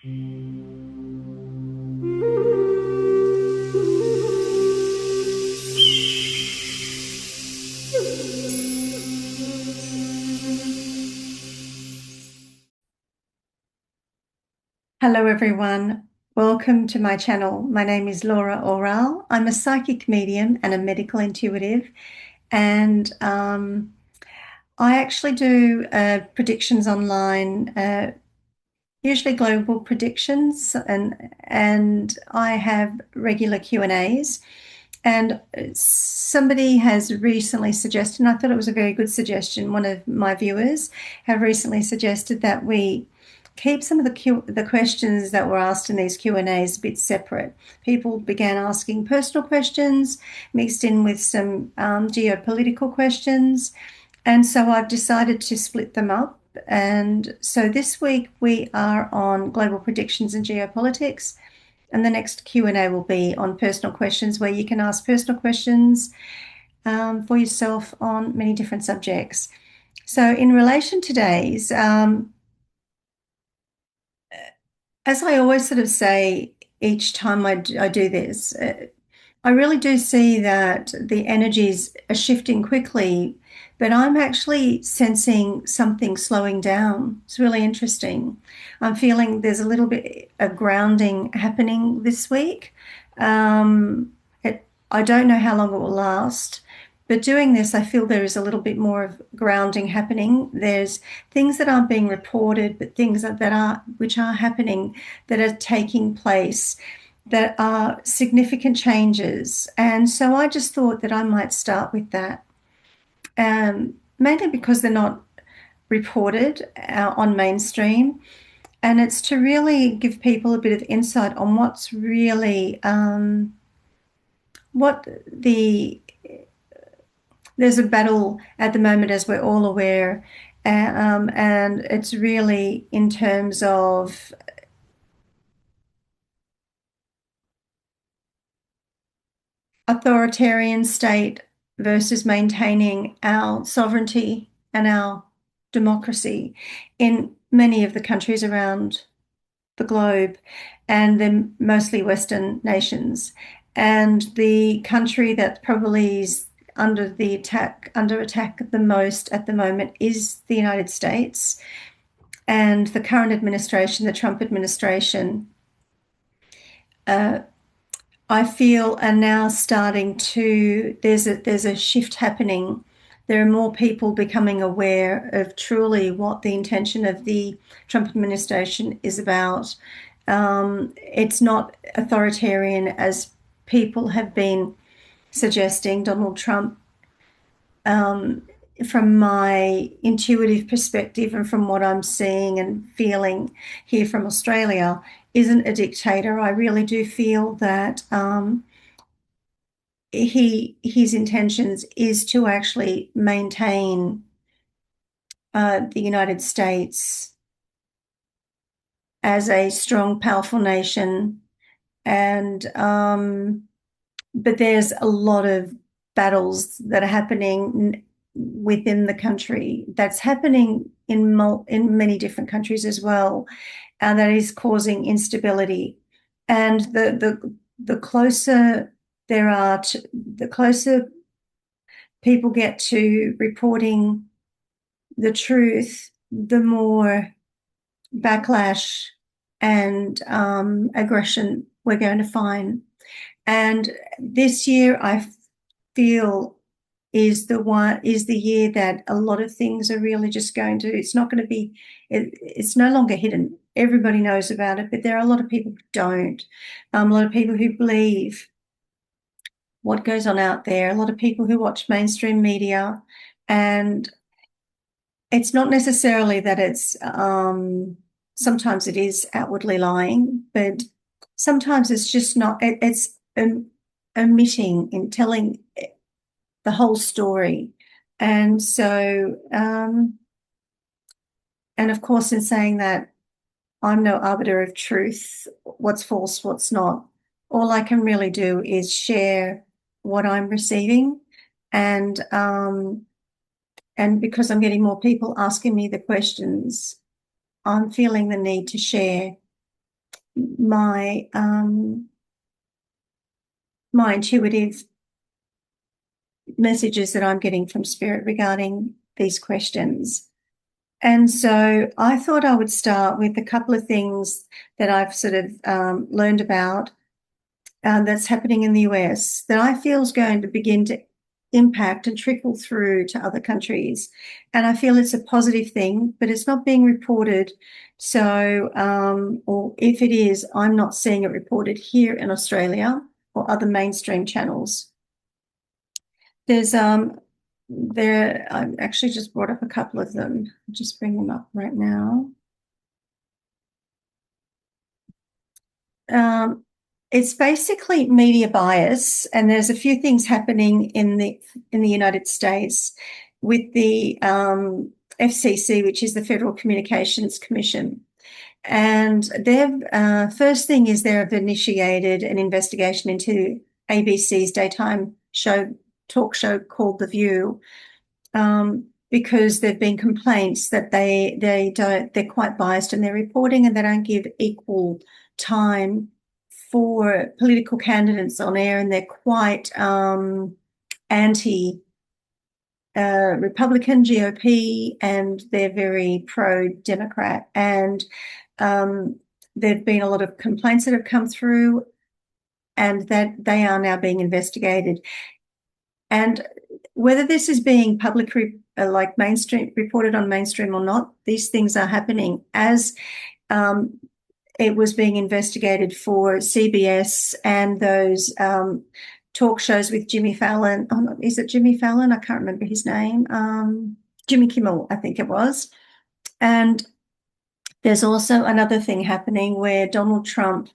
Hello everyone, welcome to my channel. My name is Laura Aural. I'm a psychic medium and a medical intuitive, and I actually do predictions online, usually global predictions, and I have regular Q&As. And somebody has recently suggested, and I thought it was a very good suggestion, one of my viewers have recently suggested that we keep some of the questions that were asked in these Q&As a bit separate. People began asking personal questions mixed in with some geopolitical questions, and so I've decided to split them up. And so this week we are on global predictions and geopolitics, and the next Q&A will be on personal questions, where you can ask personal questions for yourself on many different subjects. So in relation to today's, as I always sort of say each time I do this, I really do see that the energies are shifting quickly, but I'm actually sensing something slowing down. It's really interesting. I'm feeling there's a little bit of grounding happening this week. I don't know how long it will last, but doing this, I feel there is a little bit more of grounding happening. There's things that aren't being reported, but things which are happening, that are taking place, that are significant changes. And so I just thought that I might start with that, mainly because they're not reported on mainstream. And it's to really give people a bit of insight on what's really, there's a battle at the moment, as we're all aware, and it's really in terms of authoritarian state versus maintaining our sovereignty and our democracy in many of the countries around the globe, and they're mostly Western nations. And the country that probably is under attack the most at the moment is the United States. And the current administration, the Trump administration, I feel are now starting to, there's a shift happening. There are more people becoming aware of truly what the intention of the Trump administration is about. It's not authoritarian as people have been suggesting. Donald Trump, from my intuitive perspective and from what I'm seeing and feeling here from Australia, isn't a dictator. I really do feel that his intentions is to actually maintain the United States as a strong, powerful nation. And but there's a lot of battles that are happening within the country, that's happening in many different countries as well, and that is causing instability. And the closer the closer people get to reporting the truth, the more backlash and aggression we're going to find. And this year, I feel, is the year that a lot of things are really just going to, it's not going to be, it's no longer hidden. Everybody knows about it, but there are a lot of people who don't. A lot of people who believe what goes on out there, a lot of people who watch mainstream media, and it's not necessarily that it's, sometimes it is outwardly lying, but sometimes it's just not, it's omitting in telling the whole story. And so, and of course, in saying that, I'm no arbiter of truth, what's false, what's not. All I can really do is share what I'm receiving. And because I'm getting more people asking me the questions, I'm feeling the need to share my my intuitive messages that I'm getting from Spirit regarding these questions. And so I thought I would start with a couple of things that I've sort of learned about that's happening in the US that I feel is going to begin to impact and trickle through to other countries. And I feel it's a positive thing, but it's not being reported. So, or if it is, I'm not seeing it reported here in Australia or other mainstream channels. There's there I actually just brought up a couple of them. I'll just bring them up right now. It's basically media bias, and there's a few things happening in the United States with the FCC, which is the Federal Communications Commission. And their first thing is they've initiated an investigation into ABC's daytime talk show called The View, because there've been complaints that they're quite biased in their reporting and they don't give equal time for political candidates on air, and they're quite anti Republican GOP, and they're very pro-Democrat. And there've been a lot of complaints that have come through, and that they are now being investigated. And whether this is being publicly like mainstream reported on mainstream or not, these things are happening as it was being investigated for CBS and those talk shows with Jimmy Fallon. Oh, is it Jimmy Fallon? I can't remember his name. Jimmy Kimmel, I think it was. And there's also another thing happening where Donald Trump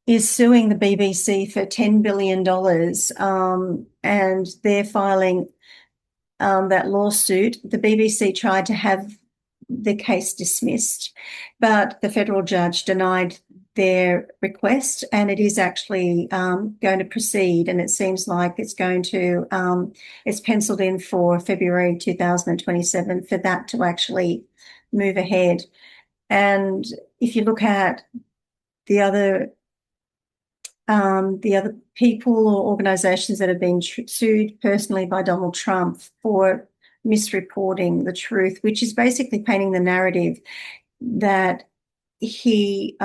is suing the BBC for $10 billion, and they're filing that lawsuit. The BBC tried to have the case dismissed, but the federal judge denied their request, and it is actually going to proceed, and it seems like it's going to, it's penciled in for February 2027 for that to actually move ahead. And if you look at the other people or organizations that have been sued personally by Donald Trump for misreporting the truth, which is basically painting the narrative that he,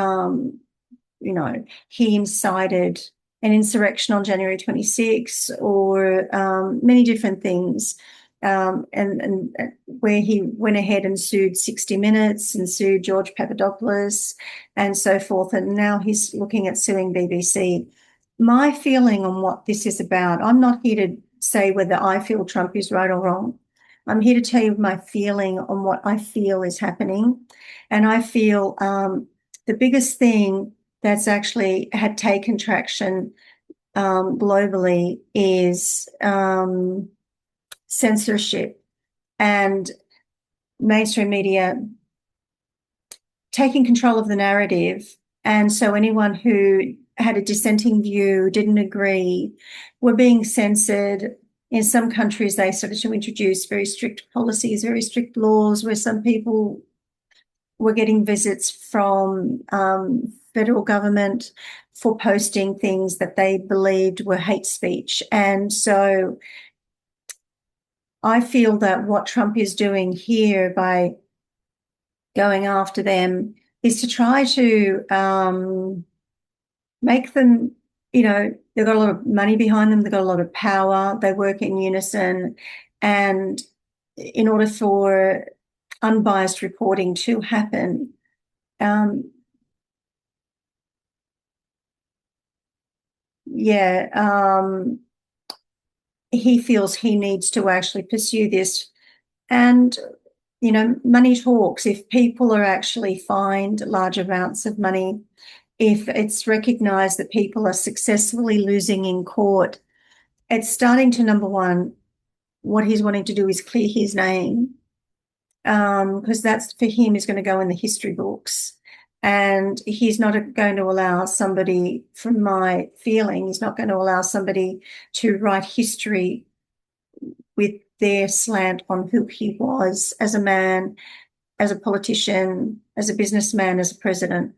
he incited an insurrection on January 26, or many different things. And where he went ahead and sued 60 Minutes and sued George Papadopoulos and so forth. And now he's looking at suing BBC. My feeling on what this is about, I'm not here to say whether I feel Trump is right or wrong. I'm here to tell you my feeling on what I feel is happening. And I feel the biggest thing that's actually had taken traction globally is censorship and mainstream media taking control of the narrative. And so anyone who had a dissenting view, didn't agree, were being censored. In some countries, they started to introduce very strict policies, very strict laws, where some people were getting visits from federal government for posting things that they believed were hate speech. And so I feel that what Trump is doing here by going after them is to try to make them, they've got a lot of money behind them, they've got a lot of power, they work in unison, and in order for unbiased reporting to happen, he feels he needs to actually pursue this. And money talks. If people are actually fined large amounts of money, if it's recognized that people are successfully losing in court, it's starting to, number one, what he's wanting to do is clear his name, because that's, for him, is going to go in the history books. And he's not going to allow somebody, from my feeling, he's not going to allow somebody to write history with their slant on who he was as a man, as a politician, as a businessman, as a president.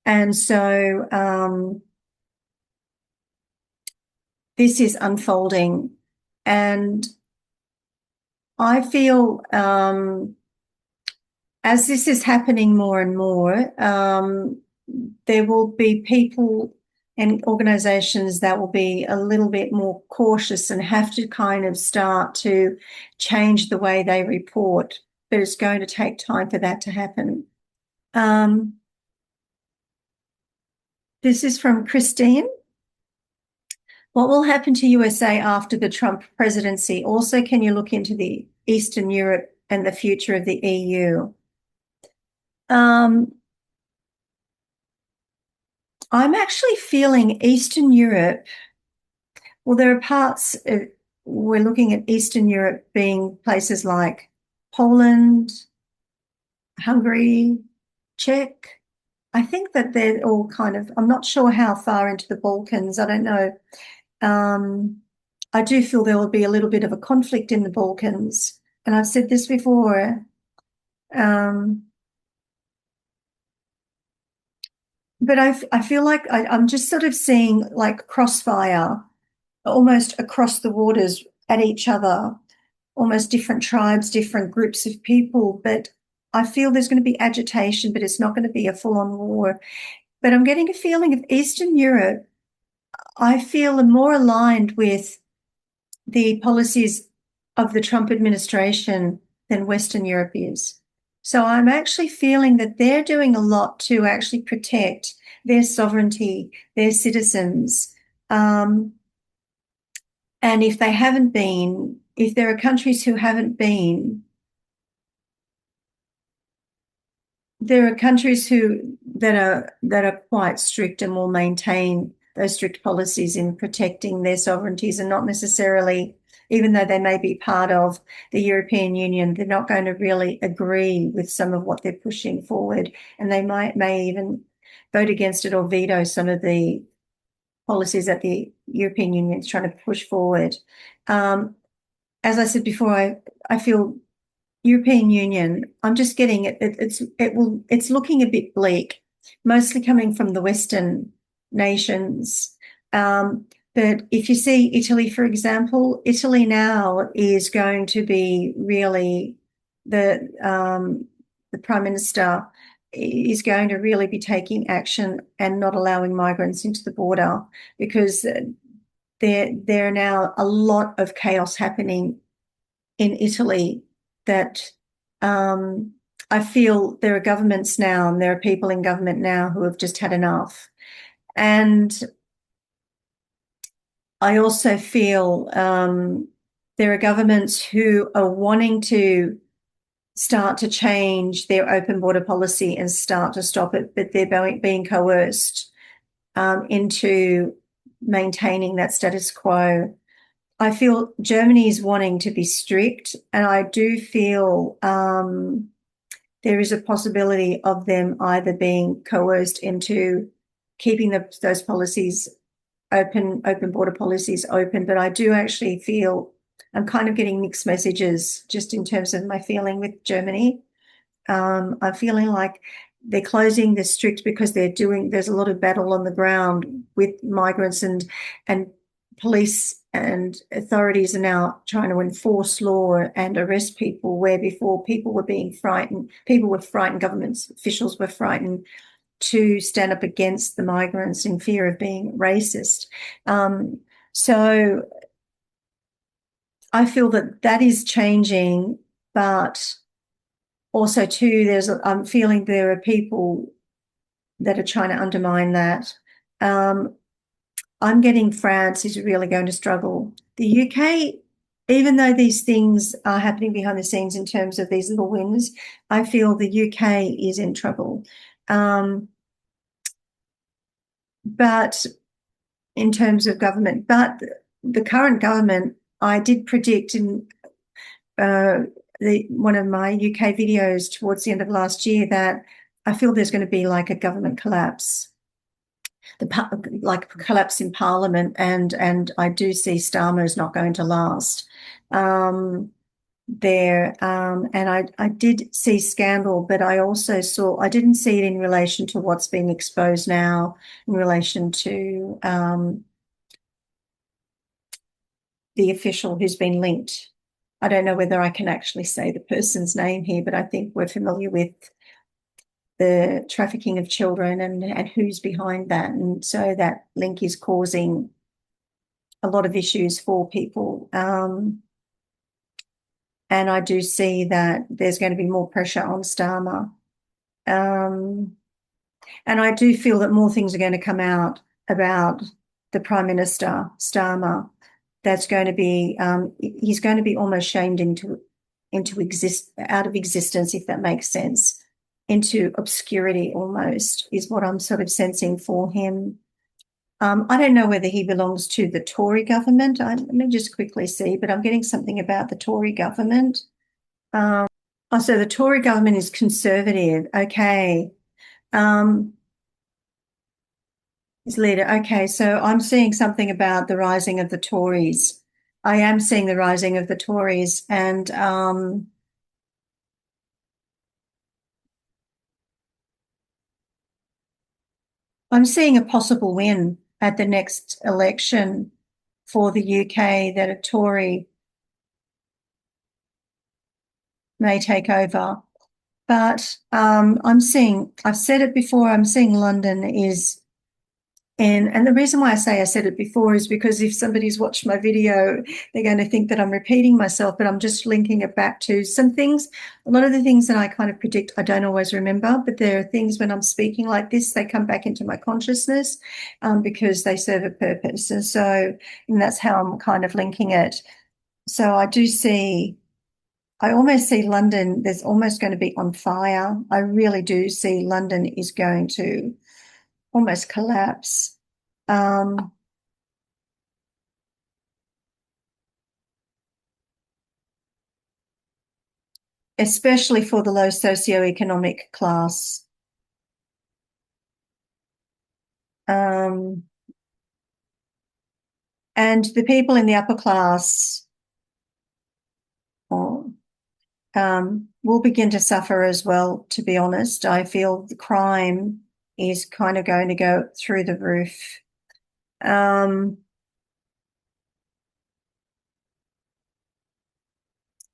And so this is unfolding. And I feel as this is happening more and more, there will be people and organizations that will be a little bit more cautious and have to kind of start to change the way they report. But it's going to take time for that to happen. This is from Christine. What will happen to USA after the Trump presidency? Also, can you look into the Eastern Europe and the future of the EU? I'm actually feeling Eastern Europe. Well, there are parts, we're looking at Eastern Europe being places like Poland, Hungary, Czech. I think that they're all kind of, I'm not sure how far into the Balkans. I don't know. I do feel there will be a little bit of a conflict in the Balkans. And I've said this before. But I feel like I'm just sort of seeing like crossfire almost across the waters at each other, almost different tribes, different groups of people. But I feel there's going to be agitation, but it's not going to be a full-on war. But I'm getting a feeling of Eastern Europe, I feel are more aligned with the policies of the Trump administration than Western Europe is. So I'm actually feeling that they're doing a lot to actually protect their sovereignty, their citizens. And if they haven't been, if there are countries who haven't been, there are countries who that are quite strict and will maintain those strict policies in protecting their sovereignties and not necessarily, even though they may be part of the European Union, they're not going to really agree with some of what they're pushing forward, and they may even vote against it or veto some of the policies that the European Union is trying to push forward. As I said before, I feel European Union, I'm just getting it. It's looking a bit bleak, mostly coming from the Western nations. But if you see Italy, for example, Italy now is going to be really the Prime Minister is going to really be taking action and not allowing migrants into the border, because there are now a lot of chaos happening in Italy that I feel there are governments now and there are people in government now who have just had enough. And I also feel there are governments who are wanting to start to change their open border policy and start to stop it, but they're being coerced into maintaining that status quo. I feel Germany is wanting to be strict, and I do feel there is a possibility of them either being coerced into keeping those policies open border policies open. But I do actually feel I'm kind of getting mixed messages just in terms of my feeling with Germany. I'm feeling like they're closing the strict because there's a lot of battle on the ground with migrants, and police and authorities are now trying to enforce law and arrest people, where before people were being frightened. People were frightened, government officials were frightened to stand up against the migrants in fear of being racist. So I feel that is changing, but also too, I'm feeling there are people that are trying to undermine that. I'm getting France is really going to struggle. The UK, even though these things are happening behind the scenes in terms of these little wins, I feel the UK is in trouble. But in terms of government, but the current government, I did predict in one of my UK videos towards the end of last year that I feel there's going to be like a government collapse, like collapse in Parliament, and I do see Starmer is not going to last. there. And I did see scandal, but I didn't see it in relation to what's being exposed now in relation to the official who's been linked. I don't know whether I can actually say the person's name here, but I think we're familiar with the trafficking of children and who's behind that. And so that link is causing a lot of issues for people. And I do see that there's going to be more pressure on Starmer. And I do feel that more things are going to come out about the Prime Minister, Starmer. That's going to be, he's going to be almost shamed out of existence, if that makes sense, into obscurity almost, is what I'm sort of sensing for him. I don't know whether he belongs to the Tory government. Let me just quickly see, but I'm getting something about the Tory government. So the Tory government is conservative. Okay. His leader. Okay, so I'm seeing something about the rising of the Tories. I am seeing the rising of the Tories, and I'm seeing a possible win at the next election for the UK, that a Tory may take over. But I've said it before, I'm seeing London is and the reason why I said it before is because if somebody's watched my video, they're going to think that I'm repeating myself, but I'm just linking it back to some things. A lot of the things that I kind of predict, I don't always remember, but there are things when I'm speaking like this, they come back into my consciousness because they serve a purpose. And that's how I'm kind of linking it. So I almost see London, there's almost going to be on fire. I really do see London is going to almost collapse. Especially for the low socioeconomic class. And the people in the upper class will begin to suffer as well, to be honest. I feel the crime is kind of going to go through the roof. Now,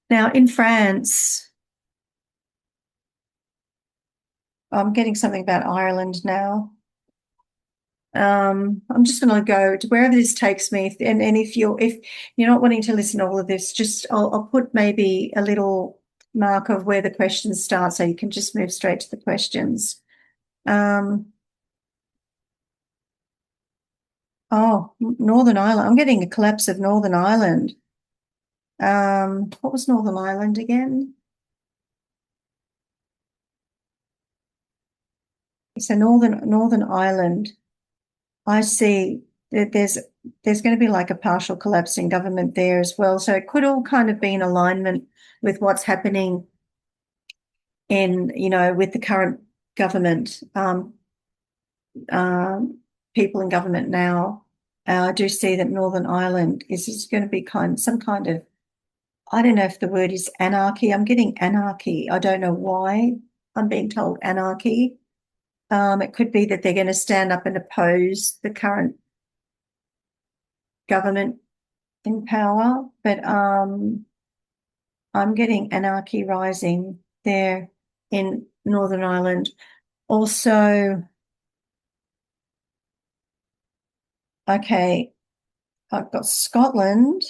in France, I'm getting something about Ireland now. I'm just going to go to wherever this takes me. And if you're not wanting to listen to all of this, just I'll put maybe a little mark of where the questions start, so you can just move straight to the questions. Northern Ireland. I'm getting a collapse of Northern Ireland. What was Northern Ireland again? So Northern Ireland. I see that there's going to be like a partial collapse in government there as well. So it could all kind of be in alignment with what's happening with the current government, people in government now. I do see that Northern Ireland is going to be some kind of, I don't know if the word is anarchy. I'm getting anarchy. I don't know why I'm being told anarchy. It could be that they're going to stand up and oppose the current government in power, but I'm getting anarchy rising there in Northern Ireland. Also, okay, I've got Scotland.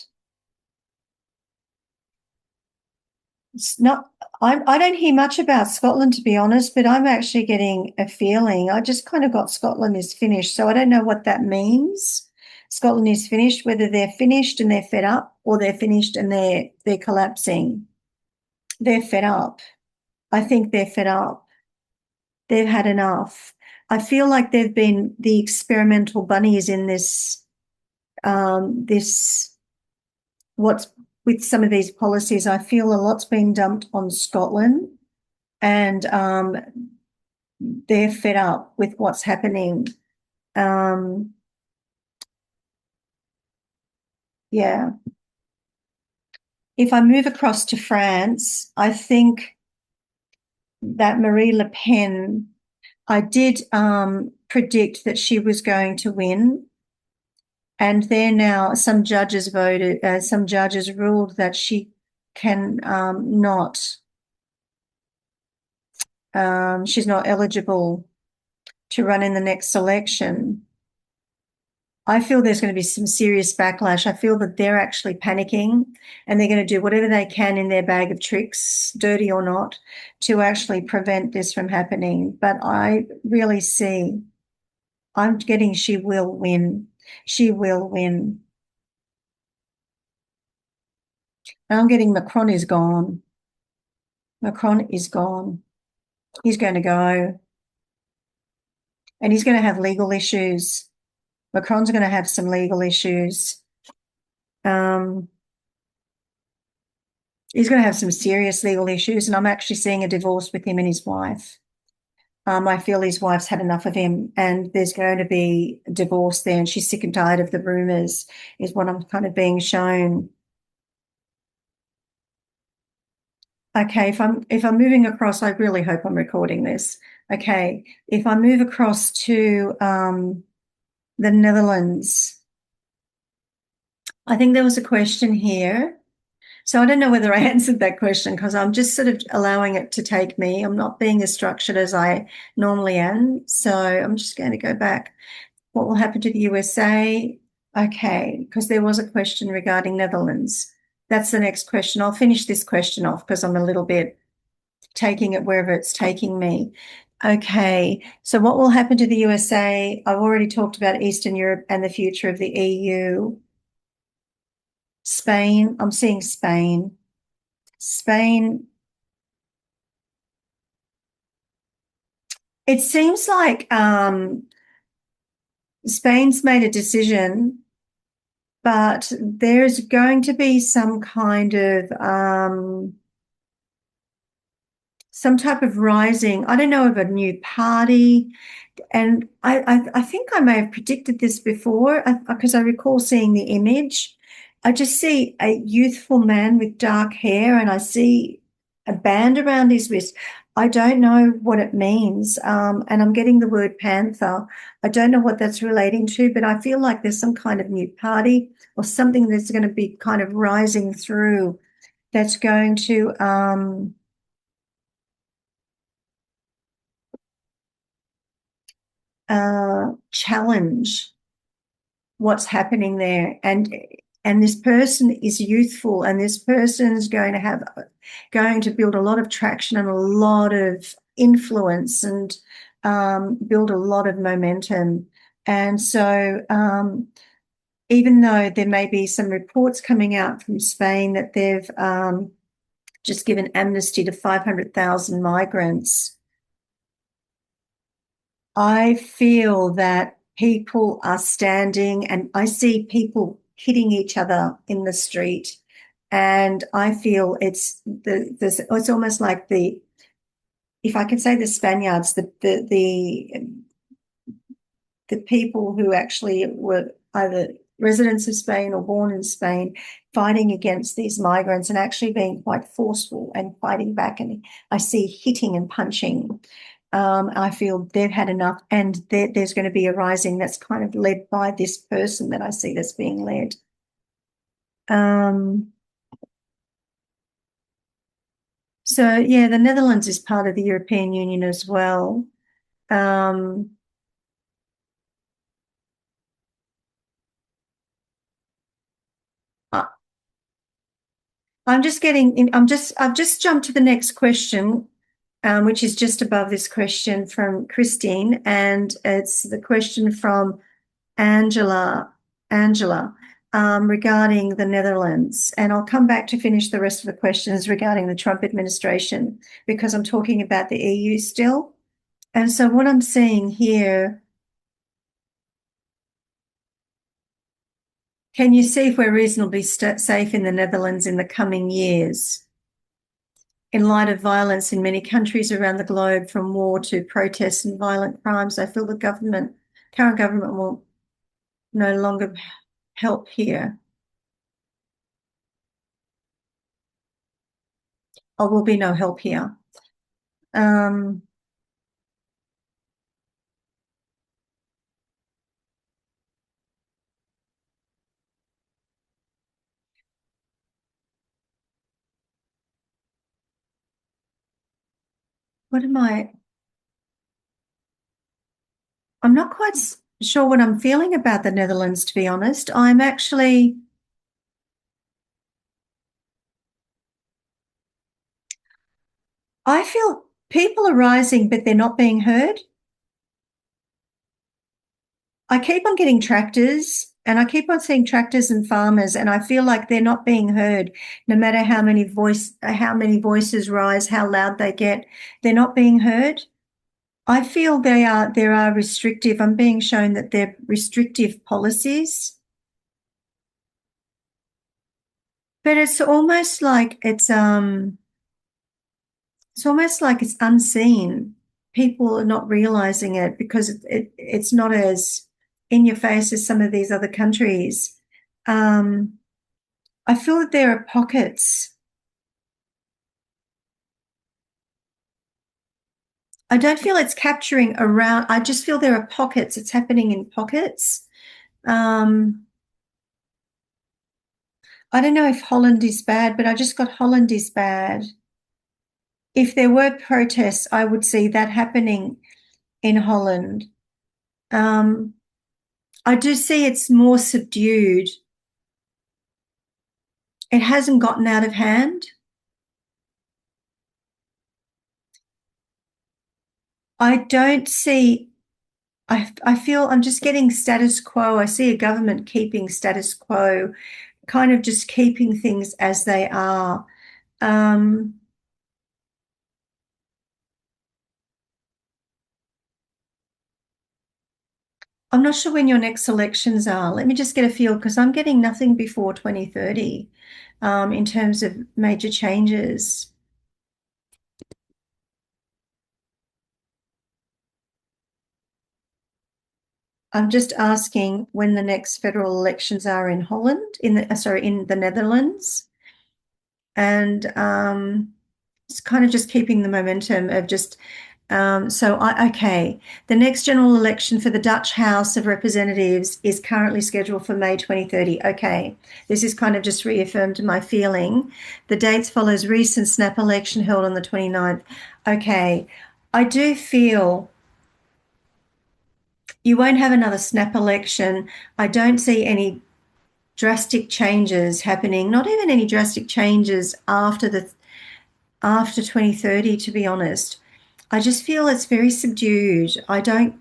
It's not, I don't hear much about Scotland, to be honest, but I'm actually getting a feeling. I just kind of got Scotland is finished. So I don't know what that means. Scotland is finished, whether they're finished and they're fed up, or they're finished and they're collapsing. They're fed up. I think they're fed up. They've had enough. I feel like they've been the experimental bunnies in what's with some of these policies. I feel a lot's been dumped on Scotland, and they're fed up with what's happening. Yeah. if I move across to France, I think that Marie Le Pen, I did predict that she was going to win. And there now, some judges ruled that she can not, she's not eligible to run in the next election. I feel there's going to be some serious backlash. I feel that they're actually panicking and they're going to do whatever they can in their bag of tricks, dirty or not, to actually prevent this from happening. But I really see, I'm getting she will win. She will win. And I'm getting Macron is gone. Macron is gone. He's going to go and he's going to have legal issues. Macron's going to have some legal issues. Um, he's going to have some serious legal issues, and I'm actually seeing a divorce with him and his wife. I feel his wife's had enough of him, and there's going to be a divorce there, and she's sick and tired of the rumors, is what I'm kind of being shown. Okay, if I'm moving across, I really hope I'm recording this. Okay, if I move across to the Netherlands, I think there was a question here. So I don't know whether I answered that question because I'm just sort of allowing it to take me. I'm not being as structured as I normally am. So I'm just going to go back. What will happen to the USA? Okay, because there was a question regarding Netherlands. That's the next question. I'll finish this question off because I'm a little bit taking it wherever it's taking me. Okay, so what will happen to the USA? I've already talked about Eastern Europe and the future of the EU. Spain, I'm seeing Spain. Spain, it seems like Spain's made a decision, but there's going to be some type of rising. I don't know of a new party. And I think I may have predicted this before because I recall seeing the image. I just see a youthful man with dark hair and I see a band around his wrist. I don't know what it means. And I'm getting the word panther. I don't know what that's relating to, but I feel like there's some kind of new party or something that's going to be kind of rising through that's going to challenge what's happening there. And this person is youthful, and this person is going to build a lot of traction and a lot of influence and build a lot of momentum. And so even though there may be some reports coming out from Spain that they've just given amnesty to 500,000 migrants, I feel that people are standing and I see people hitting each other in the street. And I feel it's almost like if I can say the Spaniards, the people who actually were either residents of Spain or born in Spain fighting against these migrants and actually being quite forceful and fighting back. And I see hitting and punching. I feel they've had enough, and there's going to be a rising that's kind of led by this person that I see that's being led. So yeah, the Netherlands is part of the European Union as well. Um, I, I'm just getting in, I've just jumped to the next question, which is just above this question from Christine, and it's the question from Angela, regarding the Netherlands. And I'll come back to finish the rest of the questions regarding the Trump administration because I'm talking about the EU still. And so what I'm seeing here, can you see if we're reasonably safe in the Netherlands in the coming years? In light of violence in many countries around the globe, from war to protests and violent crimes, I feel the current government will no longer help here. I will be no help here. Um, what am I? I'm not quite sure what I'm feeling about the Netherlands, to be honest. I'm actually, I feel people are rising, but they're not being heard. I keep on getting tractors and I keep on seeing tractors and farmers, and I feel like they're not being heard. No matter how many voices rise, how loud they get, they're not being heard. I feel there are restrictive, I'm being shown that they're restrictive policies, but it's almost like it's unseen. People are not realizing it because it's not as in your face as some of these other countries. Um, I feel that there are pockets. I don't feel it's capturing around. I just feel there are pockets. It's happening in pockets. Um, I don't know if Holland is bad, but I just got Holland is bad. If there were protests, I would see that happening in Holland. Um, I do see it's more subdued. It hasn't gotten out of hand. I don't see, I feel I'm just getting status quo. I see a government keeping status quo, kind of just keeping things as they are. Um, I'm not sure when your next elections are. Let me just get a feel because I'm getting nothing before 2030 in terms of major changes. I'm just asking when the next federal elections are in Holland, in the Netherlands, and it's kind of just keeping the momentum of just. Okay, the next general election for the Dutch House of Representatives is currently scheduled for May 2030. Okay, this is kind of just reaffirmed my feeling. The dates follows recent snap election held on the 29th. Okay, I do feel you won't have another snap election. I don't see any drastic changes happening, not even any drastic changes after 2030, to be honest. I just feel it's very subdued. I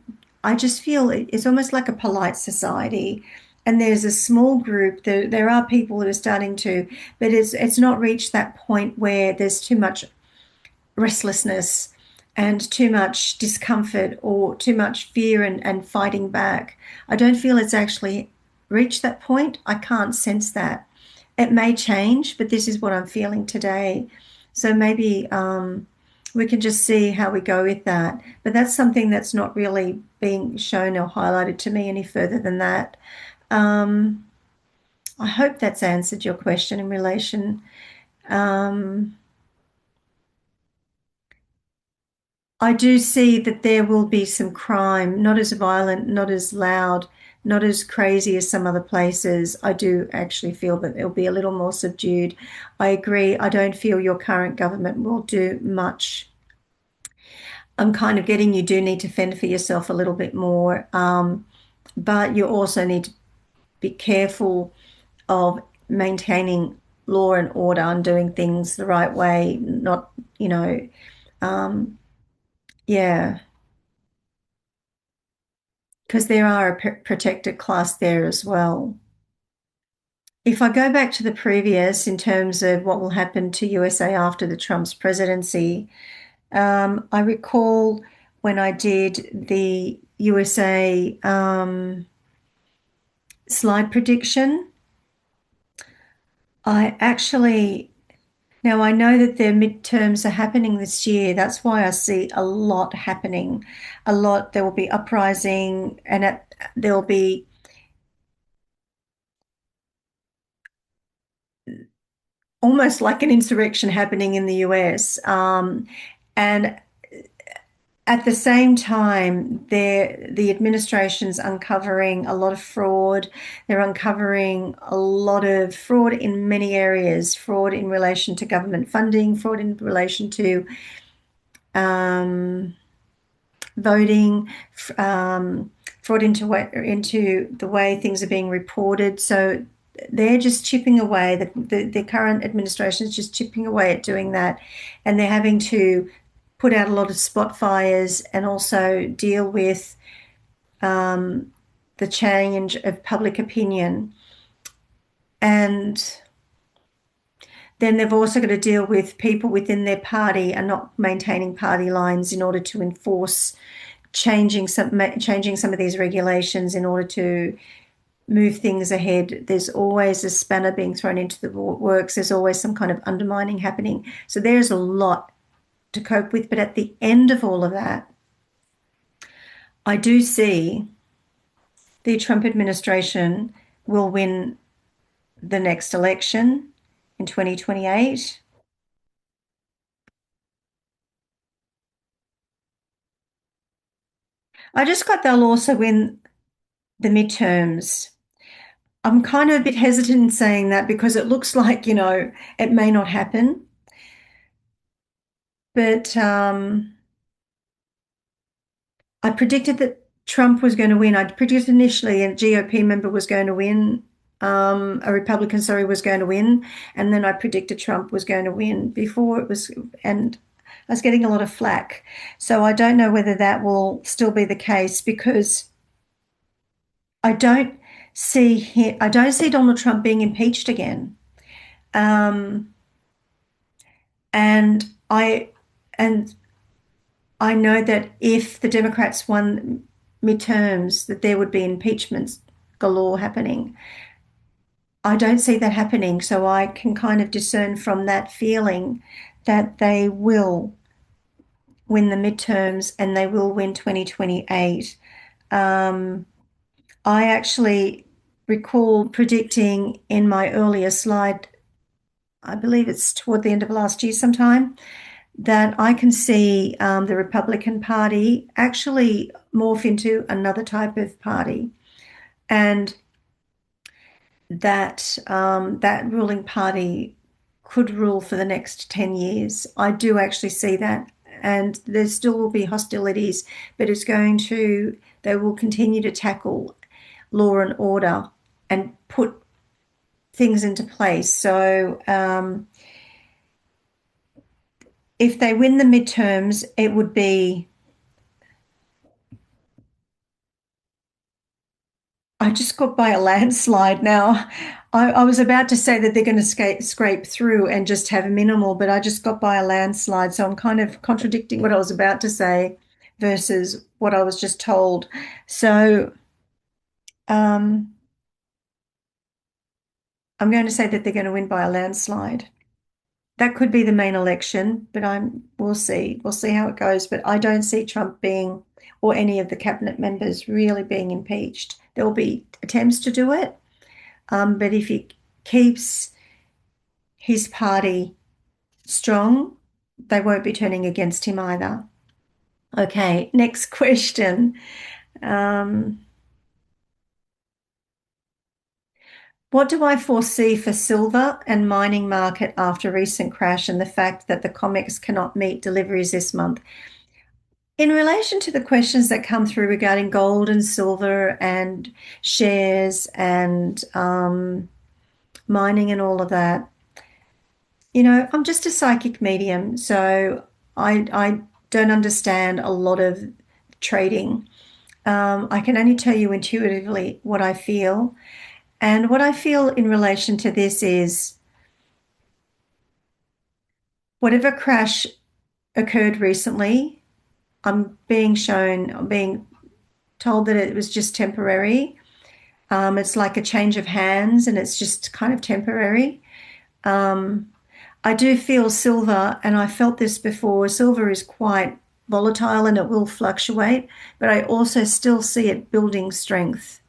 just feel it's almost like a polite society. And there's a small group, there are people that are starting to, but it's not reached that point where there's too much restlessness and too much discomfort or too much fear and fighting back. I don't feel it's actually reached that point. I can't sense that. It may change, but this is what I'm feeling today. So maybe we can just see how we go with that. But that's something that's not really being shown or highlighted to me any further than that. Um, I hope that's answered your question in relation. Um, I do see that there will be some crime, not as violent, not as loud, not as crazy as some other places. I do actually feel that it'll be a little more subdued. I agree. I don't feel your current government will do much. I'm kind of getting you do need to fend for yourself a little bit more, but you also need to be careful of maintaining law and order and doing things the right way, not, you know, um, yeah. Because there are a protected class there as well. If I go back to the previous in terms of what will happen to USA after the Trump's presidency, I recall when I did the USA slide prediction, I actually now I know that their midterms are happening this year. That's why I see a lot happening. A lot. There will be uprising, and there'll be almost like an insurrection happening in the US. And at the same time, the administration's uncovering a lot of fraud. They're uncovering a lot of fraud in many areas, fraud in relation to government funding, fraud in relation to um, voting, fraud into the way things are being reported. So they're just chipping away. The current administration is just chipping away at doing that, and they're having to put out a lot of spot fires and also deal with the change of public opinion. And then they've also got to deal with people within their party are not maintaining party lines in order to enforce changing some of these regulations in order to move things ahead. There's always a spanner being thrown into the works. There's always some kind of undermining happening. So there's a lot to cope with. But at the end of all of that, I do see the Trump administration will win the next election in 2028. I just got they'll also win the midterms. I'm kind of a bit hesitant in saying that because it looks like, it may not happen. But I predicted that Trump was going to win. I predicted initially a GOP member was going to win, a Republican, sorry, was going to win. And then I predicted Trump was going to win before it was, and I was getting a lot of flack. So I don't know whether that will still be the case because I don't see Donald Trump being impeached again. Um, and I and I know that if the Democrats won midterms, that there would be impeachments galore happening. I don't see that happening, so I can kind of discern from that feeling that they will win the midterms and they will win 2028. I actually recall predicting in my earlier slide, I believe it's toward the end of last year sometime, that I can see the Republican Party actually morph into another type of party, and that ruling party could rule for the next 10 years. I do actually see that, and there still will be hostilities, but they will continue to tackle law and order and put things into place. So if they win the midterms, it would be, I just got by a landslide now. I was about to say that they're going to scrape through and just have a minimal, but I just got by a landslide. So I'm kind of contradicting what I was about to say versus what I was just told. So um, I'm going to say that they're going to win by a landslide. That could be the main election, but we'll see. We'll see how it goes. But I don't see Trump being, or any of the cabinet members really being impeached. There will be attempts to do it, but if he keeps his party strong, they won't be turning against him either. Okay, next question. Um, what do I foresee for silver and mining market after recent crash and the fact that the COMEX cannot meet deliveries this month? In relation to the questions that come through regarding gold and silver and shares and mining and all of that, I'm just a psychic medium, so I don't understand a lot of trading. I can only tell you intuitively what I feel. And what I feel in relation to this is whatever crash occurred recently, I'm being told that it was just temporary. It's like a change of hands and it's just kind of temporary. I do feel silver, and I felt this before, silver is quite volatile and it will fluctuate, but I also still see it building strength.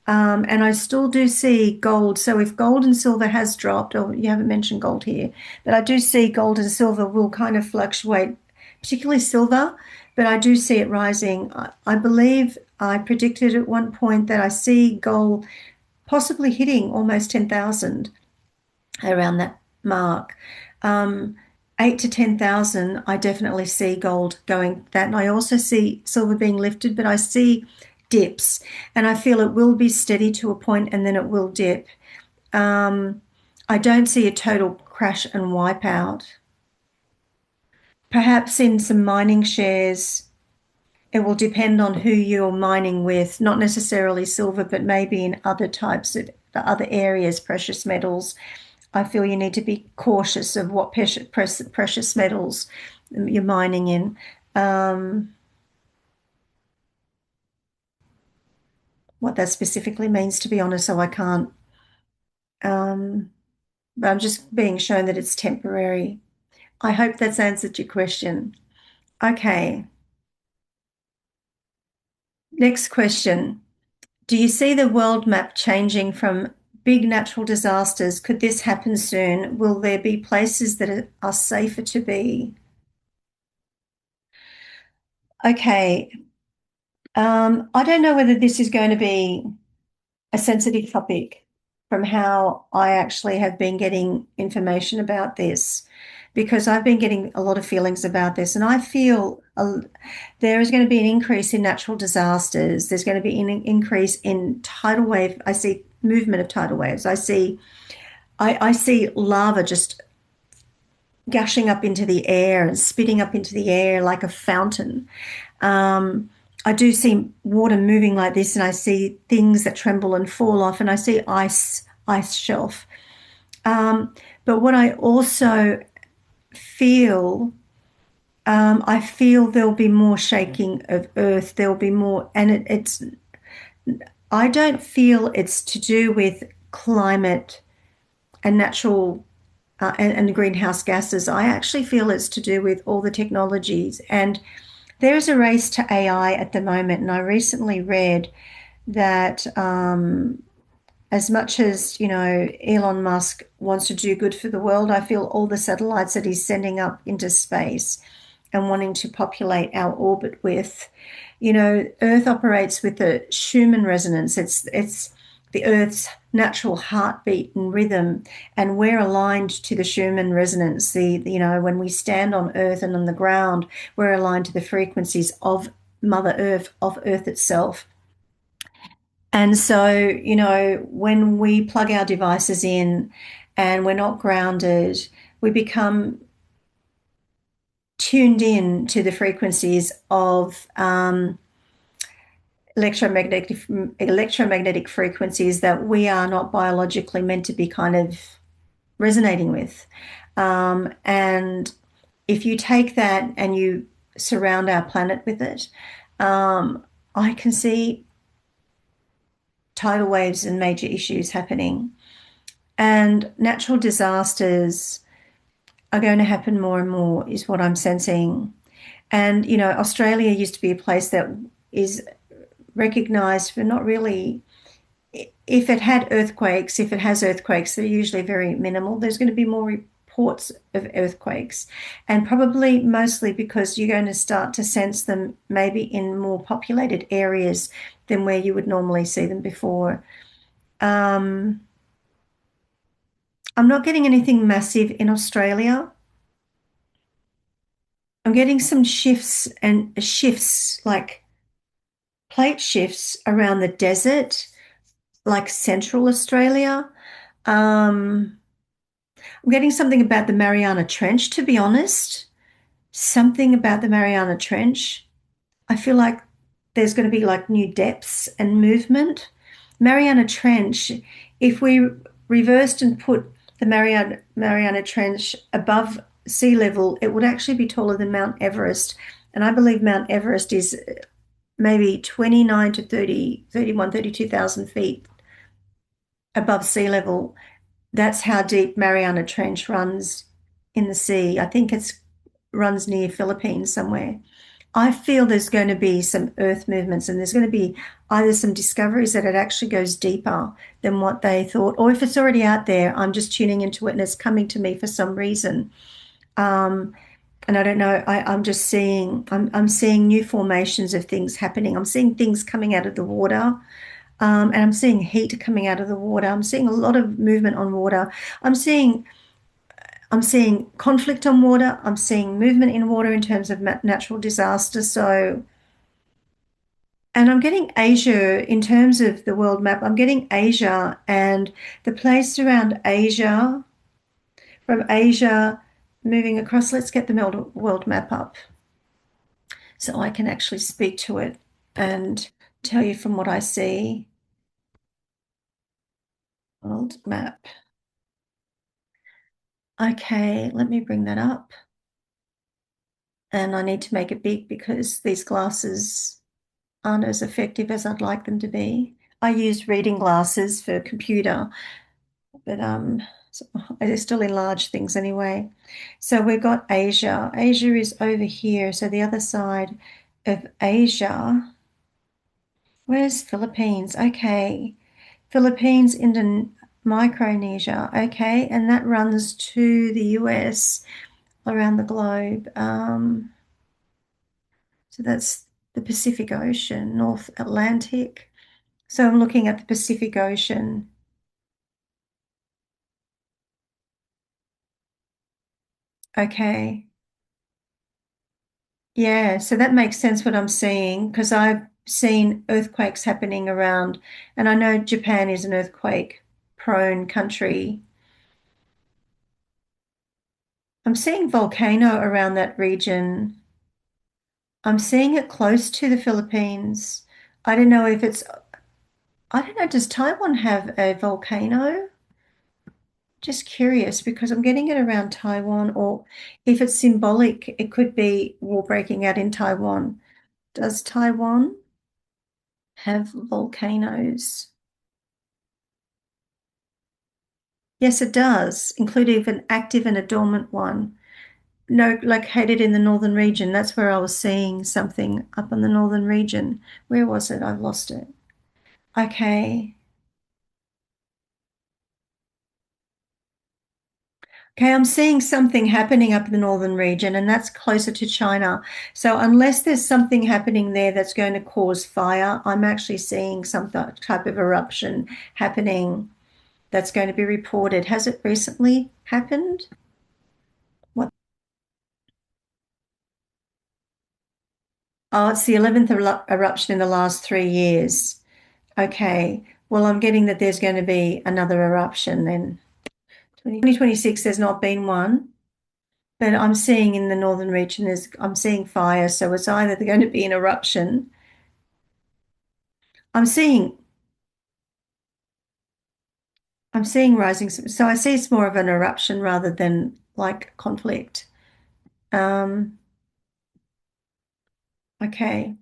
And I still do see gold. So if gold and silver has dropped, or you haven't mentioned gold here, but I do see gold and silver will kind of fluctuate, particularly silver, but I do see it rising. I believe I predicted at one point that I see gold possibly hitting almost 10,000 around that mark. Um, 8 to 10,000, I definitely see gold going that. And I also see silver being lifted, but I see dips and I feel it will be steady to a point and then it will dip. Um, I don't see a total crash and wipe out. Perhaps in some mining shares, it will depend on who you're mining with, not necessarily silver, but maybe in other types of the other areas, precious metals. I feel you need to be cautious of what precious metals you're mining in. Um, what that specifically means, to be honest, so I can't. Um, but I'm just being shown that it's temporary. I hope that's answered your question. Okay, next question. Do you see the world map changing from big natural disasters? Could this happen soon? Will there be places that are safer to be? Okay, I don't know whether this is going to be a sensitive topic from how I actually have been getting information about this because I've been getting a lot of feelings about this, and I feel there is going to be an increase in natural disasters. There's going to be an increase in tidal wave. I see movement of tidal waves. I see lava just gushing up into the air and spitting up into the air like a fountain. Um, I do see water moving like this, and I see things that tremble and fall off, and I see ice shelf. Um, but what I also feel, I feel there'll be more shaking of earth. There'll be more, and it's. I don't feel it's to do with climate and natural and the greenhouse gases. I actually feel it's to do with all the technologies. And there's a race to AI at the moment. And I recently read that as much as, Elon Musk wants to do good for the world, I feel all the satellites that he's sending up into space and wanting to populate our orbit with, Earth operates with the Schumann resonance. It's the Earth's natural heartbeat and rhythm, and we're aligned to the Schumann resonance. When we stand on Earth and on the ground, we're aligned to the frequencies of Mother Earth, of Earth itself. And so, when we plug our devices in and we're not grounded, we become tuned in to the frequencies of electromagnetic electromagnetic frequencies that we are not biologically meant to be kind of resonating with. And if you take that and you surround our planet with it, I can see tidal waves and major issues happening. And natural disasters are going to happen more and more, is what I'm sensing. And, Australia used to be a place that is recognized for not really, if it has earthquakes, they're usually very minimal. There's going to be more reports of earthquakes, and probably mostly because you're going to start to sense them maybe in more populated areas than where you would normally see them before. Um, I'm not getting anything massive in Australia. I'm getting some shifts, like plate shifts around the desert, like central Australia. Um, I'm getting something about the Mariana Trench, to be honest. Something about the Mariana Trench. I feel like there's going to be like new depths and movement. Mariana Trench, if we reversed and put the Mariana Trench above sea level, it would actually be taller than Mount Everest. And I believe Mount Everest is maybe 29 to 30, 31, 32,000 feet above sea level. That's how deep Mariana Trench runs in the sea. I think it's runs near Philippines somewhere. I feel there's going to be some earth movements and there's going to be either some discoveries that it actually goes deeper than what they thought, or if it's already out there, I'm just tuning into it and it's coming to me for some reason. Um, and I don't know, I'm just seeing, I'm seeing new formations of things happening. I'm seeing things coming out of the water. And I'm seeing heat coming out of the water. I'm seeing a lot of movement on water. I'm seeing I'm seeing conflict on water. I'm seeing movement in water in terms of natural disaster. So, and I'm getting Asia in terms of the world map. I'm getting Asia and the place around Asia, from Asia moving across. Let's get the world map up so I can actually speak to it and tell you from what I see. World map. Okay, let me bring that up. And I need to make it big because these glasses aren't as effective as I'd like them to be. I use reading glasses for computer, but so I still enlarge things anyway. So we've got Asia. Asia is over here. So the other side of Asia, where's Philippines? Okay. Philippines, Micronesia. Okay. And that runs to the US around the globe. So that's the Pacific Ocean, North Atlantic. So I'm looking at the Pacific Ocean. Okay. Yeah, so that makes sense what I'm seeing because I've seen earthquakes happening around, and I know Japan is an earthquake prone country. I'm seeing volcano around that region. I'm seeing it close to the Philippines. I don't know if it's, I don't know, does Taiwan have a volcano? Just curious because I'm getting it around Taiwan, or if it's symbolic, it could be war breaking out in Taiwan. Does Taiwan have volcanoes? Yes, it does, including an active and a dormant one. No, located in the northern region. That's where I was seeing something up in the northern region. Where was it? I've lost it. Okay. Okay, I'm seeing something happening up in the northern region, and that's closer to China. So unless there's something happening there that's going to cause fire, I'm actually seeing some type of eruption happening that's going to be reported. Has it recently happened? What? Oh, it's the 11th eruption in the last 3 years. Okay. Well, I'm getting that there's going to be another eruption then. 2026, there's not been one. But I'm seeing in the northern region I'm seeing fire, so it's either going to be an eruption. I'm seeing I'm seeing rising, so I see it's more of an eruption rather than like conflict. Um, okay.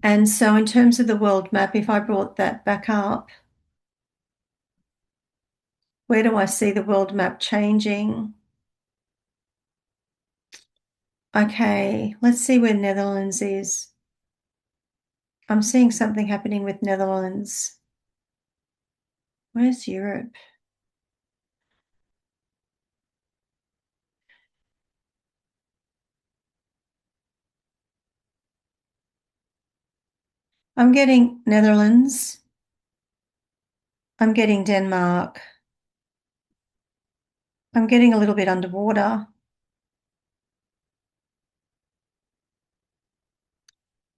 And so in terms of the world map, if I brought that back up, where do I see the world map changing? Okay, let's see where Netherlands is. I'm seeing something happening with Netherlands. Where's Europe? I'm getting Netherlands. I'm getting Denmark. I'm getting a little bit underwater.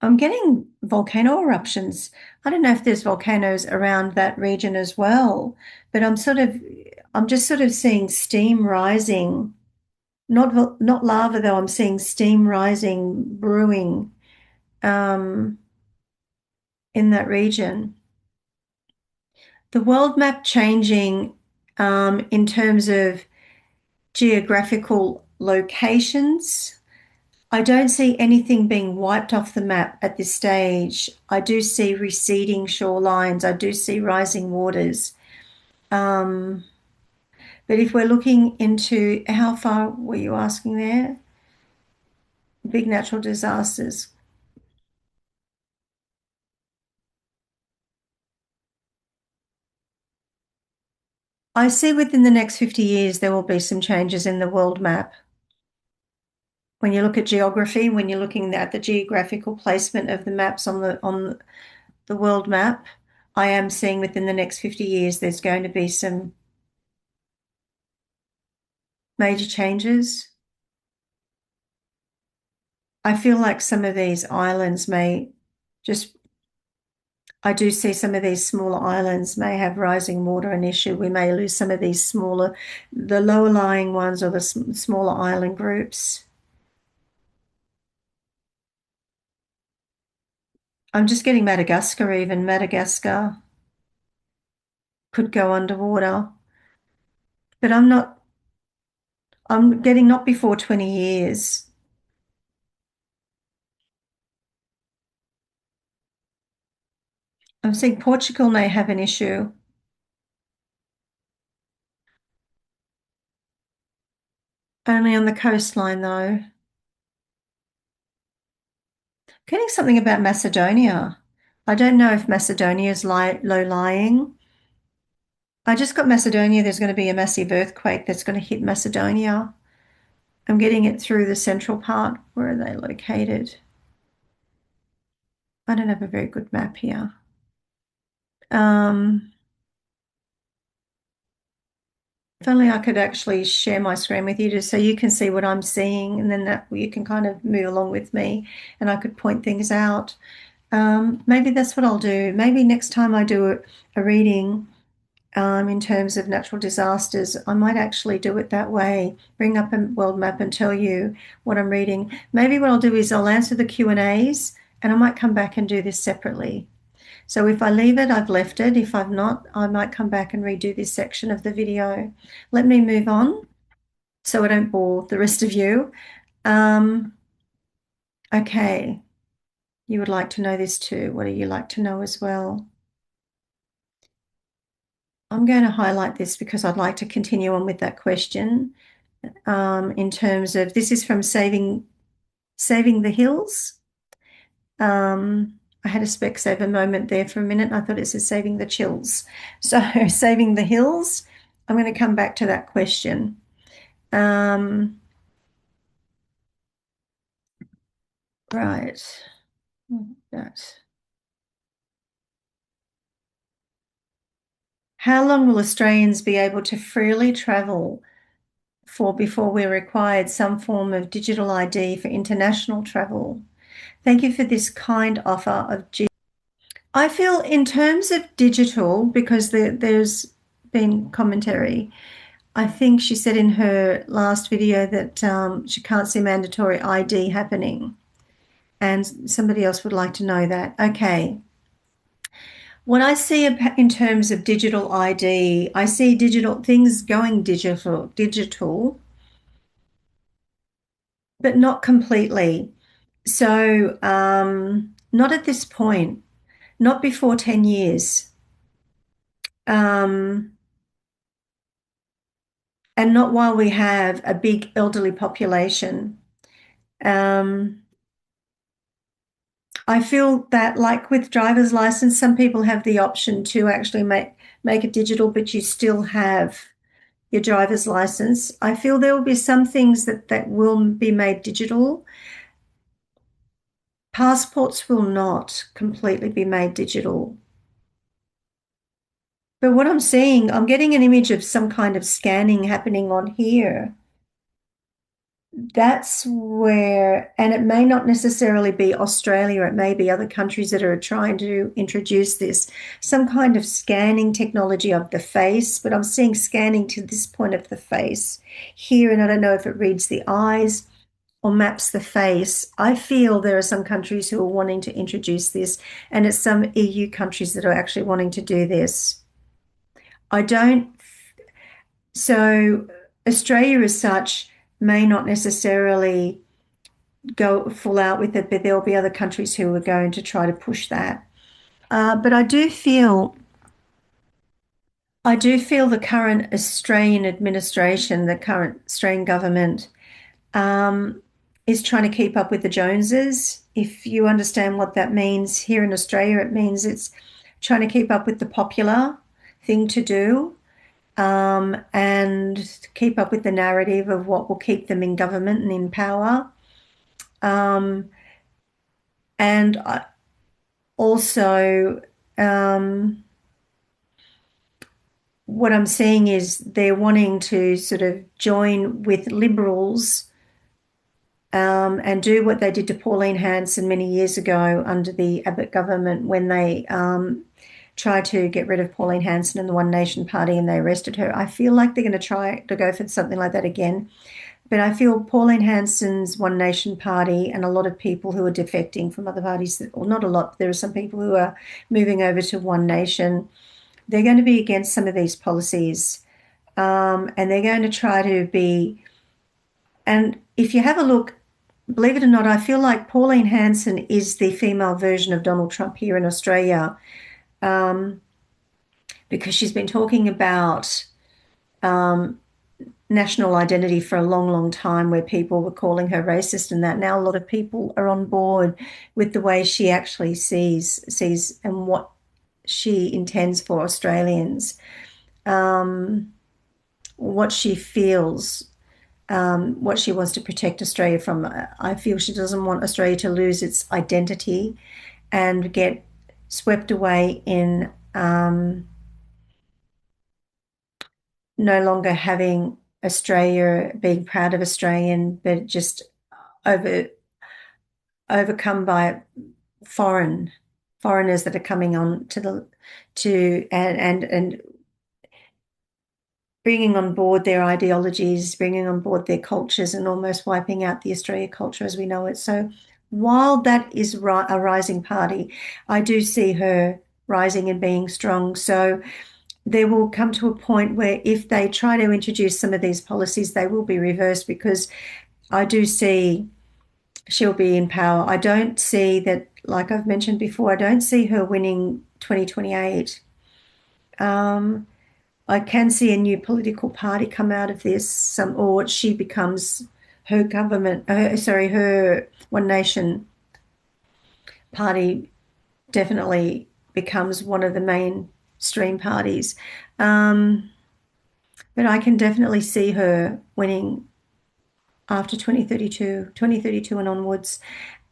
I'm getting volcano eruptions. I don't know if there's volcanoes around that region as well, but I'm just sort of seeing steam rising. Not lava though, I'm seeing steam rising, brewing um, in that region. The world map changing in terms of geographical locations. I don't see anything being wiped off the map at this stage. I do see receding shorelines. I do see rising waters. Um, but if we're looking into how far were you asking there? big natural disasters. I see within the next 50 years there will be some changes in the world map. When you look at geography, when you're looking at the geographical placement of the maps on the world map, I am seeing within the next 50 years there's going to be some major changes. I feel like some of these islands may just, I do see some of these smaller islands may have rising water an issue. We may lose some of these smaller, the lower lying ones or the smaller island groups. I'm just getting Madagascar, even Madagascar could go underwater, but I'm getting not before 20 years. I'm seeing Portugal may have an issue. Only on the coastline, though. Getting something about Macedonia. I don't know if Macedonia is low-lying. I just got Macedonia. There's going to be a massive earthquake that's going to hit Macedonia. I'm getting it through the central part. Where are they located? I don't have a very good map here. If only I could actually share my screen with you just so you can see what I'm seeing, and then that you can kind of move along with me and I could point things out. Maybe that's what I'll do. Maybe next time I do a reading in terms of natural disasters, I might actually do it that way, bring up a world map and tell you what I'm reading. Maybe what I'll do is I'll answer the Q&As and I might come back and do this separately. So if I leave it, I've left it. If I've not, I might come back and redo this section of the video. Let me move on so I don't bore the rest of you. Okay, you would like to know this too. What do you like to know as well? I'm going to highlight this because I'd like to continue on with that question in terms of, this is from Saving the Hills. I had a Specsavers moment there for a minute. I thought it said Saving the Chills. So Saving the Hills, I'm going to come back to that question. Right. That. How long will Australians be able to freely travel for before we're required some form of digital ID for international travel? Thank you for this kind offer of I feel in terms of digital, because there's been commentary, I think she said in her last video that she can't see mandatory ID happening. And somebody else would like to know that. Okay. What I see in terms of digital ID, I see digital things going digital, but not completely. So not at this point, not before 10 years. And not while we have a big elderly population. I feel that, like with driver's license, some people have the option to actually make it digital, but you still have your driver's license. I feel there will be some things that will be made digital. Passports will not completely be made digital. But what I'm seeing, I'm getting an image of some kind of scanning happening on here. That's where, and it may not necessarily be Australia, it may be other countries that are trying to introduce this, some kind of scanning technology of the face, but I'm seeing scanning to this point of the face here, and I don't know if it reads the eyes or maps the face. I feel there are some countries who are wanting to introduce this, and it's some EU countries that are actually wanting to do this. I don't, so Australia as such may not necessarily go full out with it, but there'll be other countries who are going to try to push that. But I do feel the current Australian administration, the current Australian government, is trying to keep up with the Joneses. If you understand what that means here in Australia, it means it's trying to keep up with the popular thing to do, and keep up with the narrative of what will keep them in government and in power. Um, and also, what I'm seeing is they're wanting to sort of join with liberals, and do what they did to Pauline Hanson many years ago under the Abbott government when they tried to get rid of Pauline Hanson and the One Nation Party and they arrested her. I feel like they're going to try to go for something like that again. But I feel Pauline Hanson's One Nation Party and a lot of people who are defecting from other parties, or not a lot, there are some people who are moving over to One Nation. They're going to be against some of these policies, and they're going to try to be. And if you have a look, believe it or not, I feel like Pauline Hanson is the female version of Donald Trump here in Australia, um, because she's been talking about um, national identity for a long, long time, where people were calling her racist and that. Now a lot of people are on board with the way she actually sees and what she intends for Australians, what she feels, what she wants to protect Australia from. I feel she doesn't want Australia to lose its identity and get swept away in no longer having Australia, being proud of Australian, but just over overcome by foreigners that are coming on and bringing on board their ideologies, bringing on board their cultures, and almost wiping out the Australia culture as we know it. So while that is a rising party, I do see her rising and being strong. So there will come to a point where if they try to introduce some of these policies, they will be reversed, because I do see she'll be in power. I don't see that, like I've mentioned before, I don't see her winning 2028. I can see a new political party come out of this, or she becomes her government, her One Nation party definitely becomes one of the mainstream parties. But I can definitely see her winning after 2032 and onwards.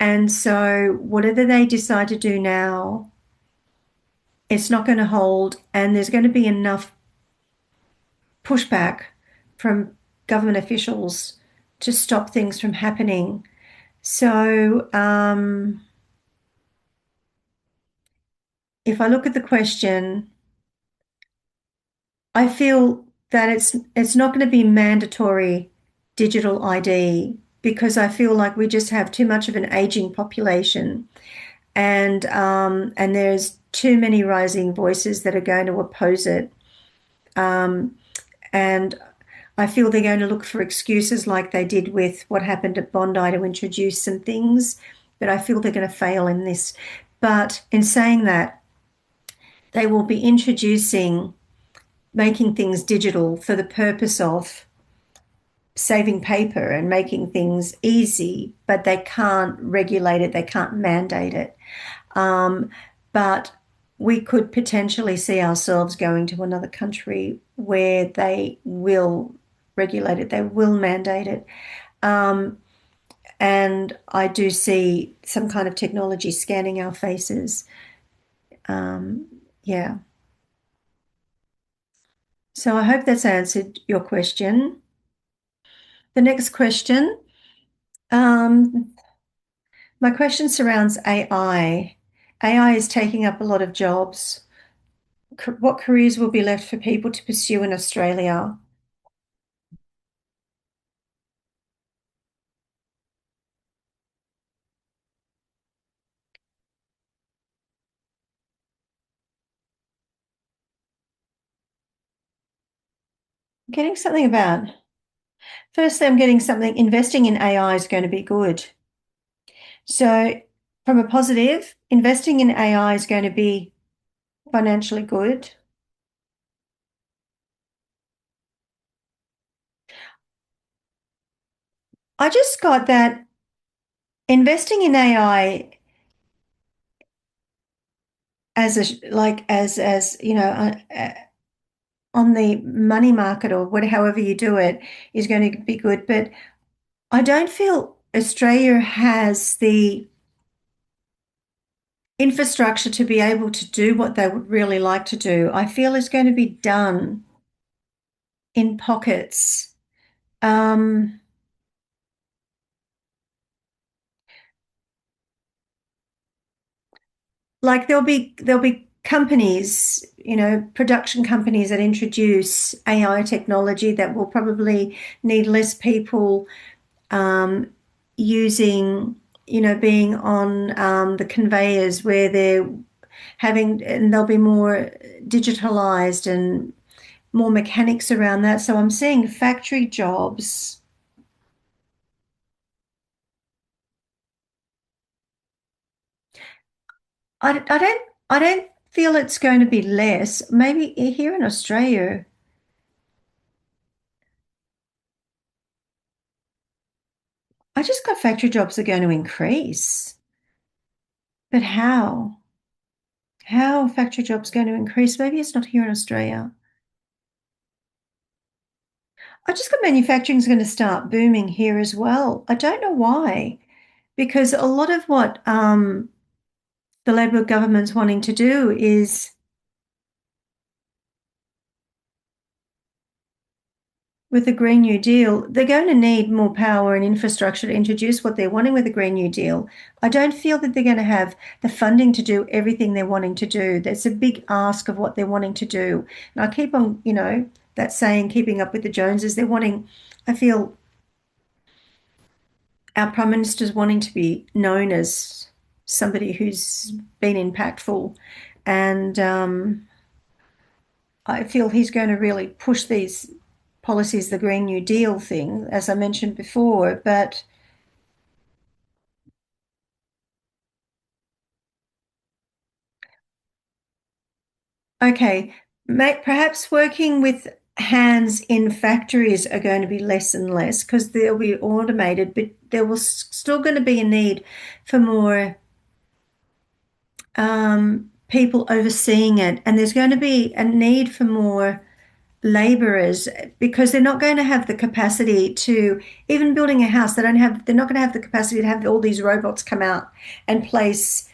And so whatever they decide to do now, it's not going to hold, and there's going to be enough pushback from government officials to stop things from happening. So if I look at the question, I feel that it's not going to be mandatory digital ID, because I feel like we just have too much of an aging population, and there's too many rising voices that are going to oppose it. And I feel they're going to look for excuses like they did with what happened at Bondi to introduce some things, but I feel they're going to fail in this. But in saying that, they will be making things digital for the purpose of saving paper and making things easy, but they can't regulate it, they can't mandate it. But we could potentially see ourselves going to another country where they will regulate it, they will mandate it. And I do see some kind of technology scanning our faces. Yeah. So I hope that's answered your question. The next question, um, my question surrounds AI. AI is taking up a lot of jobs. What careers will be left for people to pursue in Australia? Getting something about, firstly, I'm getting something, investing in AI is going to be good. So, from a positive, investing in AI is going to be financially good. I just got that investing in AI as on the money market or whatever, however you do it, is going to be good. But I don't feel Australia has the infrastructure to be able to do what they would really like to do. I feel it's going to be done in pockets. Um, like there'll be companies, production companies that introduce AI technology that will probably need less people um, using, being on the conveyors where and they'll be more digitalized and more mechanics around that. So I'm seeing factory jobs. I don't feel it's going to be less. Maybe here in Australia, I just got factory jobs are going to increase. But how? How are factory jobs going to increase? Maybe it's not here in Australia. I just got manufacturing is going to start booming here as well. I don't know why, because a lot of what the Labor government's wanting to do is with the Green New Deal, they're going to need more power and infrastructure to introduce what they're wanting with the Green New Deal. I don't feel that they're going to have the funding to do everything they're wanting to do. That's a big ask of what they're wanting to do. And I keep on, that saying, keeping up with the Joneses. I feel our Prime Minister's wanting to be known as somebody who's been impactful. And I feel he's going to really push these policies, the Green New Deal thing, as I mentioned before. But okay, perhaps working with hands in factories are going to be less and less because they'll be automated, but there will still going to be a need for more people overseeing it. And there's going to be a need for more laborers because they're not going to have the capacity to even building a house. They're not going to have the capacity to have all these robots come out and place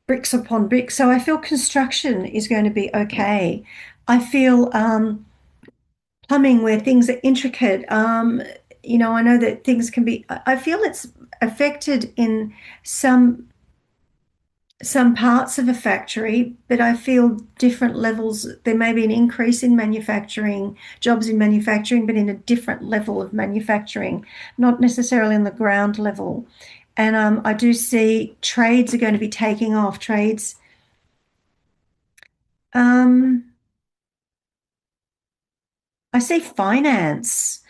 bricks upon bricks. So I feel construction is going to be okay. I feel plumbing where things are intricate. I know that things can be, I feel it's affected in some some parts of a factory, but I feel different levels. There may be an increase in manufacturing, jobs in manufacturing, but in a different level of manufacturing, not necessarily in the ground level. And I do see trades are going to be taking off. Um, I see finance.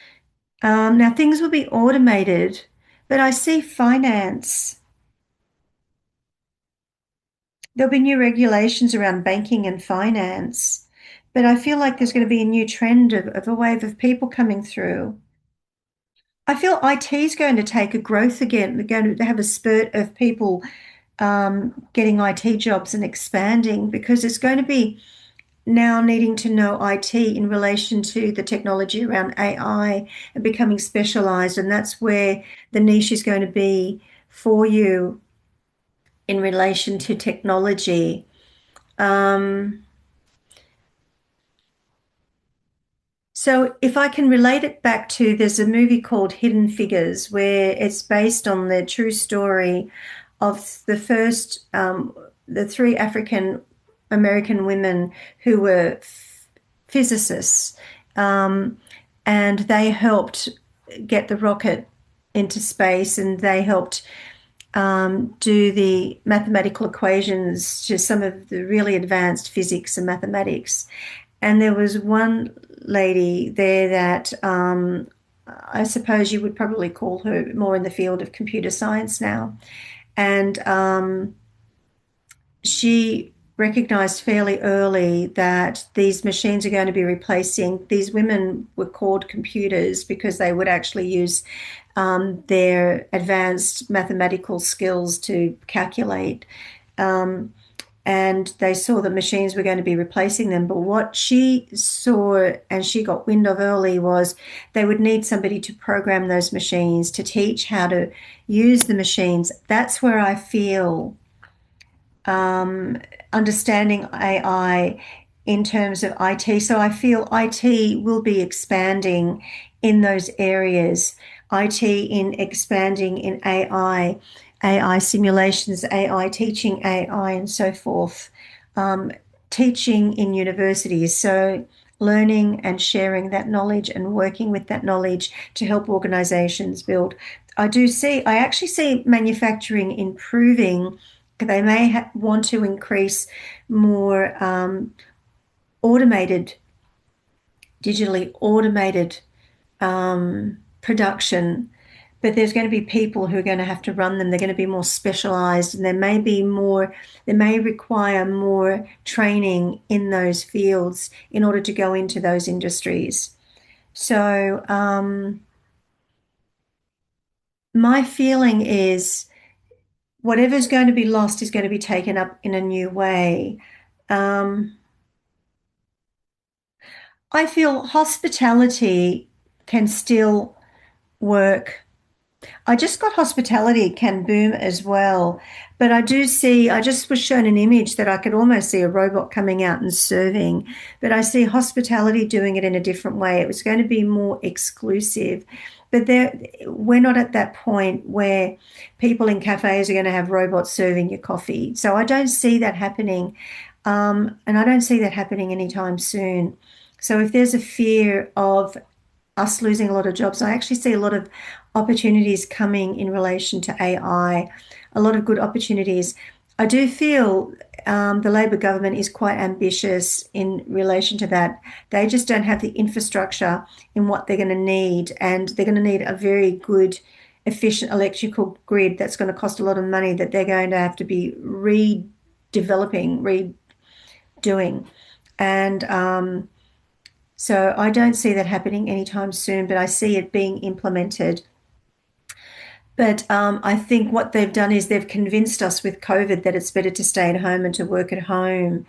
Now things will be automated, but I see finance. There'll be new regulations around banking and finance, but I feel like there's going to be a new trend of a wave of people coming through. I feel IT is going to take a growth again. We're going to have a spurt of people getting IT jobs and expanding because it's going to be now needing to know IT in relation to the technology around AI and becoming specialized. And that's where the niche is going to be for you in relation to technology. Um, So if I can relate it back to, there's a movie called Hidden Figures where it's based on the true story of the three African American women who were physicists, um, and they helped get the rocket into space, and they helped do the mathematical equations to some of the really advanced physics and mathematics. And there was one lady there that I suppose you would probably call her more in the field of computer science now. And she recognized fairly early that these machines are going to be replacing, these women were called computers because they would actually use their advanced mathematical skills to calculate. Um, and they saw that machines were going to be replacing them. But what she saw and she got wind of early was they would need somebody to program those machines, to teach how to use the machines. That's where I feel um, understanding AI in terms of IT. So I feel IT will be expanding in those areas, IT in expanding in AI simulations, AI teaching AI, and so forth. Um, Teaching in universities. So learning and sharing that knowledge and working with that knowledge to help organizations build. I actually see manufacturing improving. They may want to increase more automated, digitally automated production, but there's going to be people who are going to have to run them. They're going to be more specialized, and they may require more training in those fields in order to go into those industries. So, my feeling is whatever's going to be lost is going to be taken up in a new way. Um, I feel hospitality can still work. I just got hospitality can boom as well. But I just was shown an image that I could almost see a robot coming out and serving. But I see hospitality doing it in a different way. It was going to be more exclusive. But we're not at that point where people in cafes are going to have robots serving your coffee. So I don't see that happening. And I don't see that happening anytime soon. So if there's a fear of us losing a lot of jobs, I actually see a lot of opportunities coming in relation to AI, a lot of good opportunities. I do feel the Labor government is quite ambitious in relation to that. They just don't have the infrastructure in what they're going to need, and they're going to need a very good, efficient electrical grid that's going to cost a lot of money that they're going to have to be redeveloping, redoing. And so I don't see that happening anytime soon, but I see it being implemented. But I think what they've done is they've convinced us with COVID that it's better to stay at home and to work at home.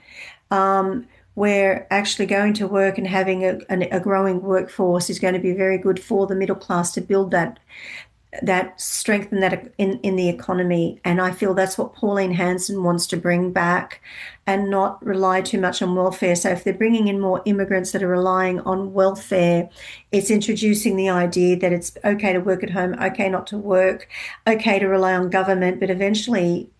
Where actually going to work and having a growing workforce is going to be very good for the middle class to build that strengthen that in the economy. And I feel that's what Pauline Hanson wants to bring back and not rely too much on welfare. So if they're bringing in more immigrants that are relying on welfare, it's introducing the idea that it's okay to work at home, okay not to work, okay to rely on government, but eventually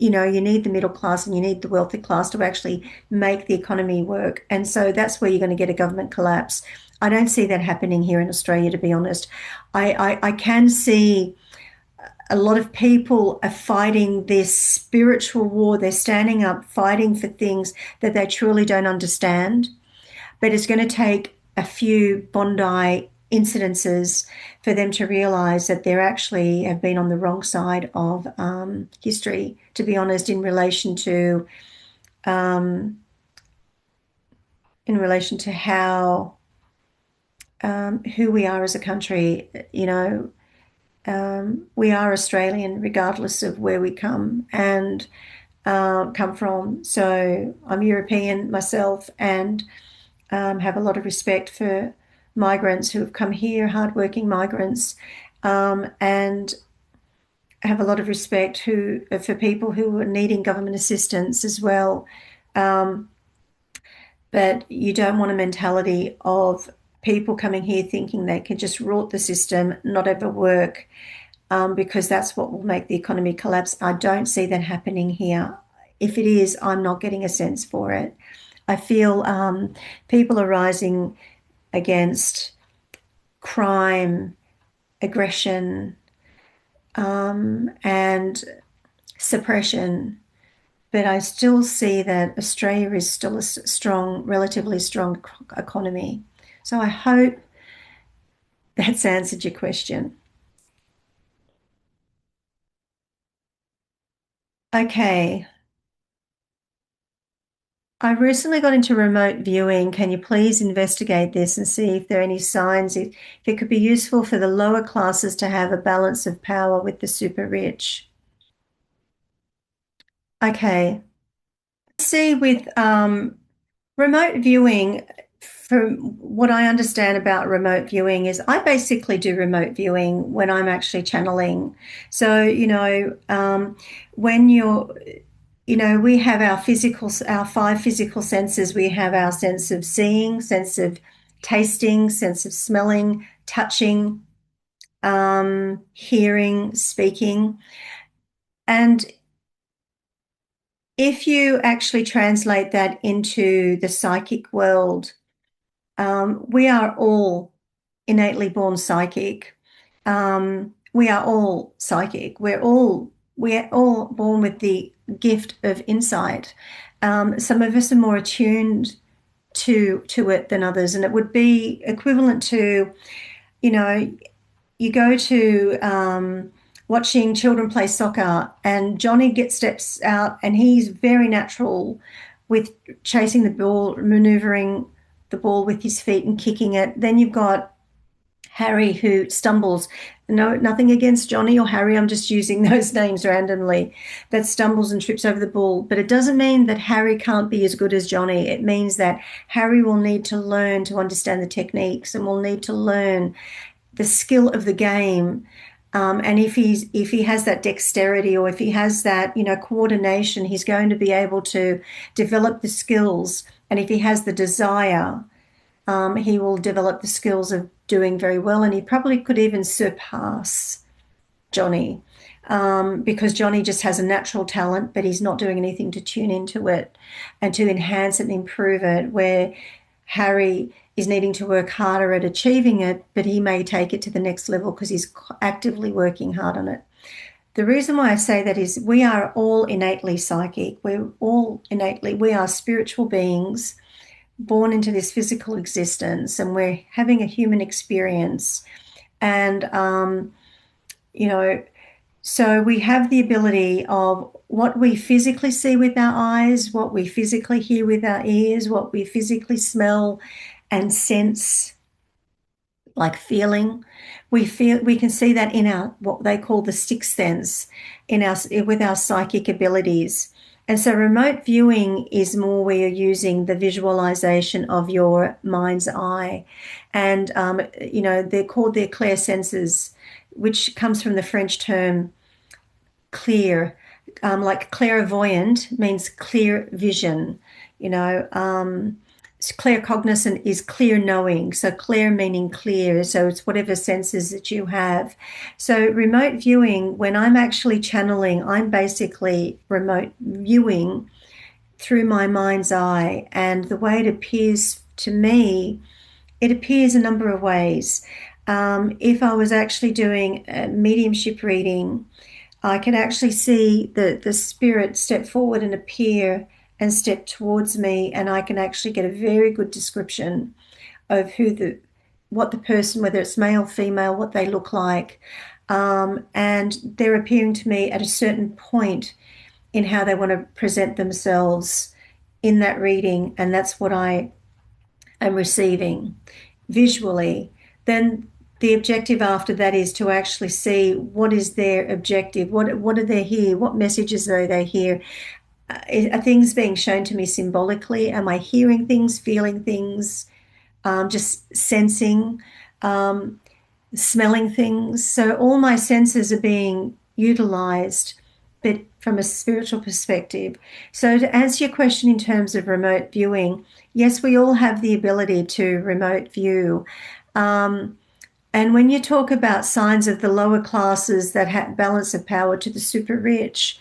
you need the middle class and you need the wealthy class to actually make the economy work. And so that's where you're going to get a government collapse. I don't see that happening here in Australia, to be honest. I can see a lot of people are fighting this spiritual war. They're standing up, fighting for things that they truly don't understand. But it's going to take a few Bondi incidences for them to realize that they actually have been on the wrong side of history, to be honest, um, in relation to how who we are as a country. We are Australian regardless of where we come from. So I'm European myself, and have a lot of respect for migrants who have come here, hardworking migrants, and have a lot of respect for people who are needing government assistance as well. Um, but you don't want a mentality of people coming here thinking they can just rort the system, not ever work, because that's what will make the economy collapse. I don't see that happening here. If it is, I'm not getting a sense for it. I feel people are rising against crime, aggression, and suppression. But I still see that Australia is still a strong, relatively strong economy. So I hope that's answered your question. Okay. I recently got into remote viewing. Can you please investigate this and see if there are any signs if it could be useful for the lower classes to have a balance of power with the super rich? Okay. See, with remote viewing, from what I understand about remote viewing, is I basically do remote viewing when I'm actually channeling. So, when we have our five physical senses. We have our sense of seeing, sense of tasting, sense of smelling, touching, hearing, speaking. And if you actually translate that into the psychic world, we are all innately born psychic. We are all psychic. We're all born with the gift of insight. Some of us are more attuned to it than others, and it would be equivalent to, you know, you go to watching children play soccer, and Johnny gets steps out, and he's very natural with chasing the ball, maneuvering the ball with his feet and kicking it. Then you've got Harry who stumbles. No, nothing against Johnny or Harry. I'm just using those names randomly. That stumbles and trips over the ball. But it doesn't mean that Harry can't be as good as Johnny. It means that Harry will need to learn to understand the techniques and will need to learn the skill of the game. And if he has that dexterity, or if he has that coordination, he's going to be able to develop the skills. And if he has the desire, he will develop the skills of doing very well, and he probably could even surpass Johnny, because Johnny just has a natural talent, but he's not doing anything to tune into it and to enhance it and improve it, where Harry is needing to work harder at achieving it, but he may take it to the next level because he's actively working hard on it. The reason why I say that is we are all innately psychic. We are spiritual beings born into this physical existence, and we're having a human experience. And, you know, so we have the ability of what we physically see with our eyes, what we physically hear with our ears, what we physically smell and sense, like feeling. We can see that in our what they call the sixth sense, in our with our psychic abilities. And so remote viewing is more where you're using the visualization of your mind's eye. And they're called their clairsenses, which comes from the French term clear. Like clairvoyant means clear vision. you know um, Claircognizant is clear knowing, so clear meaning clear, so it's whatever senses that you have. So remote viewing, when I'm actually channeling, I'm basically remote viewing through my mind's eye. And the way it appears to me, it appears a number of ways. If I was actually doing a mediumship reading, I can actually see the spirit step forward and appear and step towards me, and I can actually get a very good description of what the person, whether it's male, female, what they look like, and they're appearing to me at a certain point in how they want to present themselves in that reading, and that's what I am receiving visually. Then the objective after that is to actually see what is their objective, what are they here, what messages are they here. Are things being shown to me symbolically? Am I hearing things, feeling things, just sensing, smelling things? So all my senses are being utilized, but from a spiritual perspective. So to answer your question in terms of remote viewing, yes, we all have the ability to remote view. And when you talk about signs of the lower classes that have balance of power to the super rich,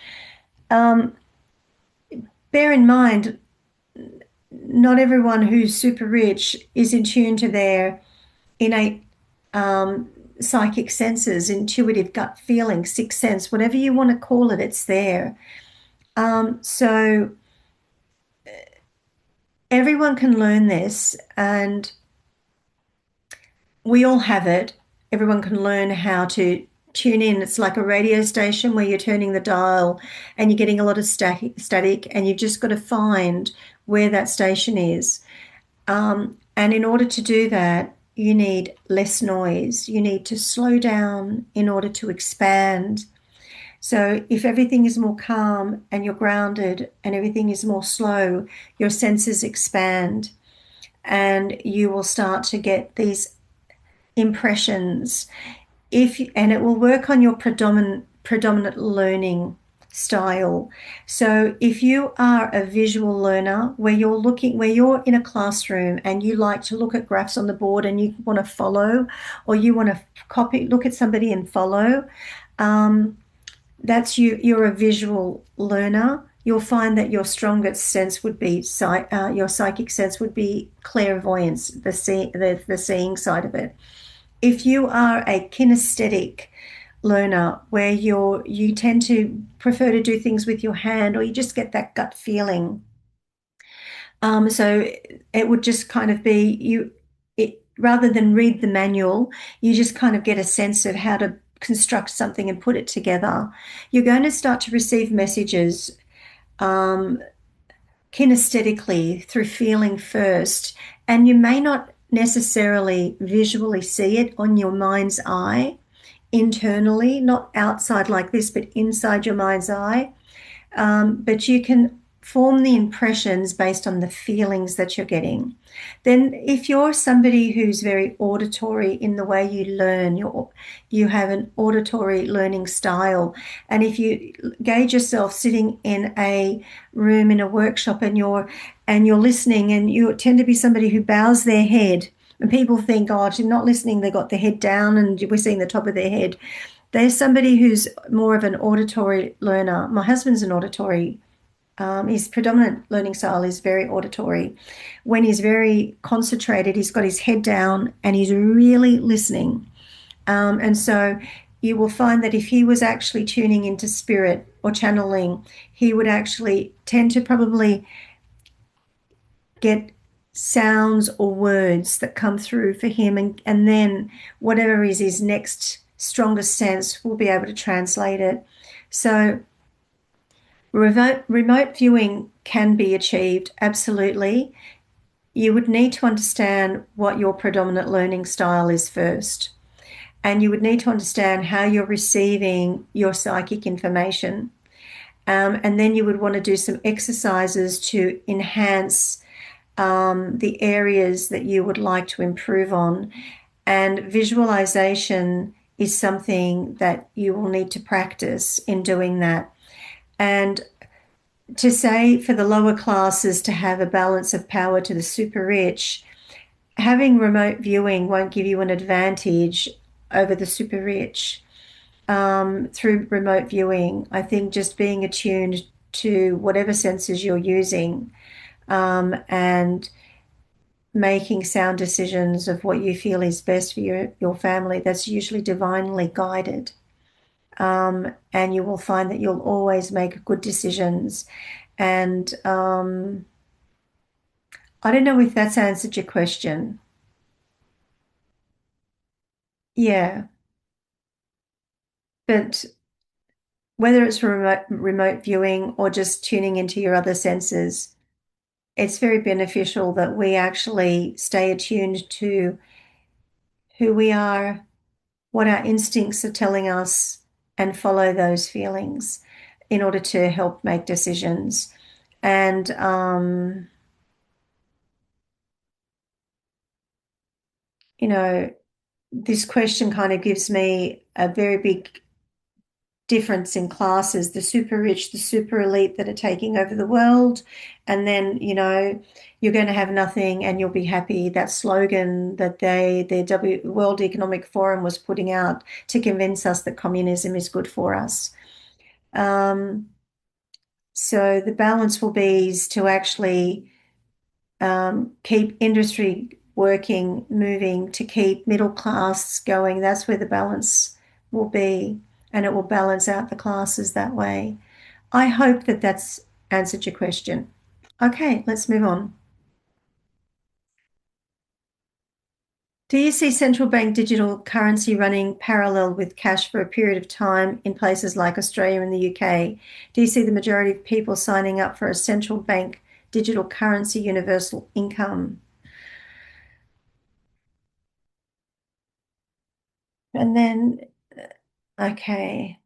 bear in mind, not everyone who's super rich is in tune to their innate psychic senses, intuitive gut feeling, sixth sense, whatever you want to call it, it's there. So everyone can learn this, and we all have it. Everyone can learn how to tune in. It's like a radio station where you're turning the dial and you're getting a lot of static, and you've just got to find where that station is. And in order to do that, you need less noise. You need to slow down in order to expand. So if everything is more calm and you're grounded and everything is more slow, your senses expand and you will start to get these impressions. And it will work on your predominant learning style. So if you are a visual learner where you're in a classroom and you like to look at graphs on the board and you want to follow, or you want to look at somebody and follow, that's you're a visual learner. You'll find that your strongest sense would be your psychic sense would be clairvoyance, the seeing side of it. If you are a kinesthetic learner where you tend to prefer to do things with your hand, or you just get that gut feeling, so it would just kind of be rather than read the manual, you just kind of get a sense of how to construct something and put it together. You're going to start to receive messages kinesthetically through feeling first, and you may not necessarily visually see it on your mind's eye internally, not outside like this, but inside your mind's eye. But you can form the impressions based on the feelings that you're getting. Then if you're somebody who's very auditory in the way you learn, you have an auditory learning style. And if you gauge yourself sitting in a room in a workshop and you're listening, and you tend to be somebody who bows their head, and people think, oh, she's not listening, they got their head down and we're seeing the top of their head. There's somebody who's more of an auditory learner. My husband's an auditory. His predominant learning style is very auditory. When he's very concentrated, he's got his head down and he's really listening. And so you will find that if he was actually tuning into spirit or channeling, he would actually tend to probably get sounds or words that come through for him, and then whatever is his next strongest sense will be able to translate it. So remote viewing can be achieved, absolutely. You would need to understand what your predominant learning style is first, and you would need to understand how you're receiving your psychic information. And then you would want to do some exercises to enhance the areas that you would like to improve on. And visualization is something that you will need to practice in doing that. And to say for the lower classes to have a balance of power to the super rich, having remote viewing won't give you an advantage over the super rich. Through remote viewing, I think just being attuned to whatever senses you're using, and making sound decisions of what you feel is best for your family, that's usually divinely guided. And you will find that you'll always make good decisions. And I don't know if that's answered your question. Yeah, but whether it's remote viewing or just tuning into your other senses, it's very beneficial that we actually stay attuned to who we are, what our instincts are telling us, and follow those feelings in order to help make decisions. And this question kind of gives me a very big difference in classes: the super rich, the super elite that are taking over the world, and then you're going to have nothing and you'll be happy. That slogan that the World Economic Forum was putting out to convince us that communism is good for us. So the balance will be is to actually keep industry working, moving, to keep middle class going. That's where the balance will be, and it will balance out the classes that way. I hope that that's answered your question. Okay, let's move on. Do you see central bank digital currency running parallel with cash for a period of time in places like Australia and the UK? Do you see the majority of people signing up for a central bank digital currency universal income? And then, okay,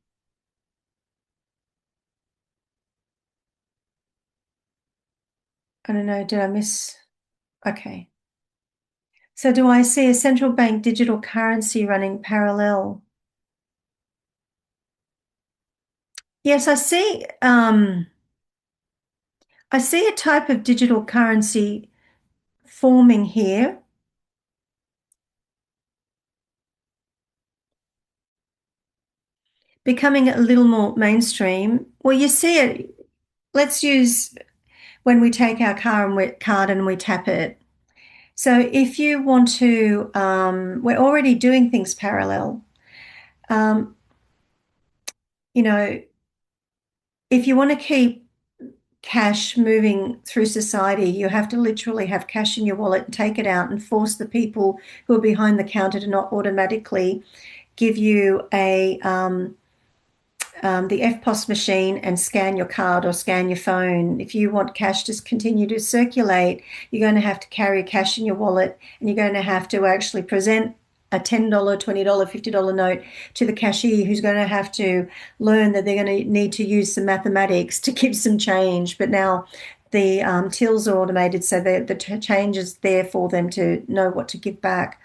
I don't know, did I miss? Okay. So do I see a central bank digital currency running parallel? Yes, I see a type of digital currency forming here, becoming a little more mainstream. Well, you see it. Let's use when we take our card and we tap it. So if you want to, we're already doing things parallel. Um, you know, if you want to keep cash moving through society, you have to literally have cash in your wallet and take it out and force the people who are behind the counter to not automatically give you the FPOS machine and scan your card or scan your phone. If you want cash to continue to circulate, you're going to have to carry cash in your wallet, and you're going to have to actually present a $10, $20, $50 note to the cashier, who's going to have to learn that they're going to need to use some mathematics to keep some change. But now the tills are automated, so the change is there for them to know what to give back.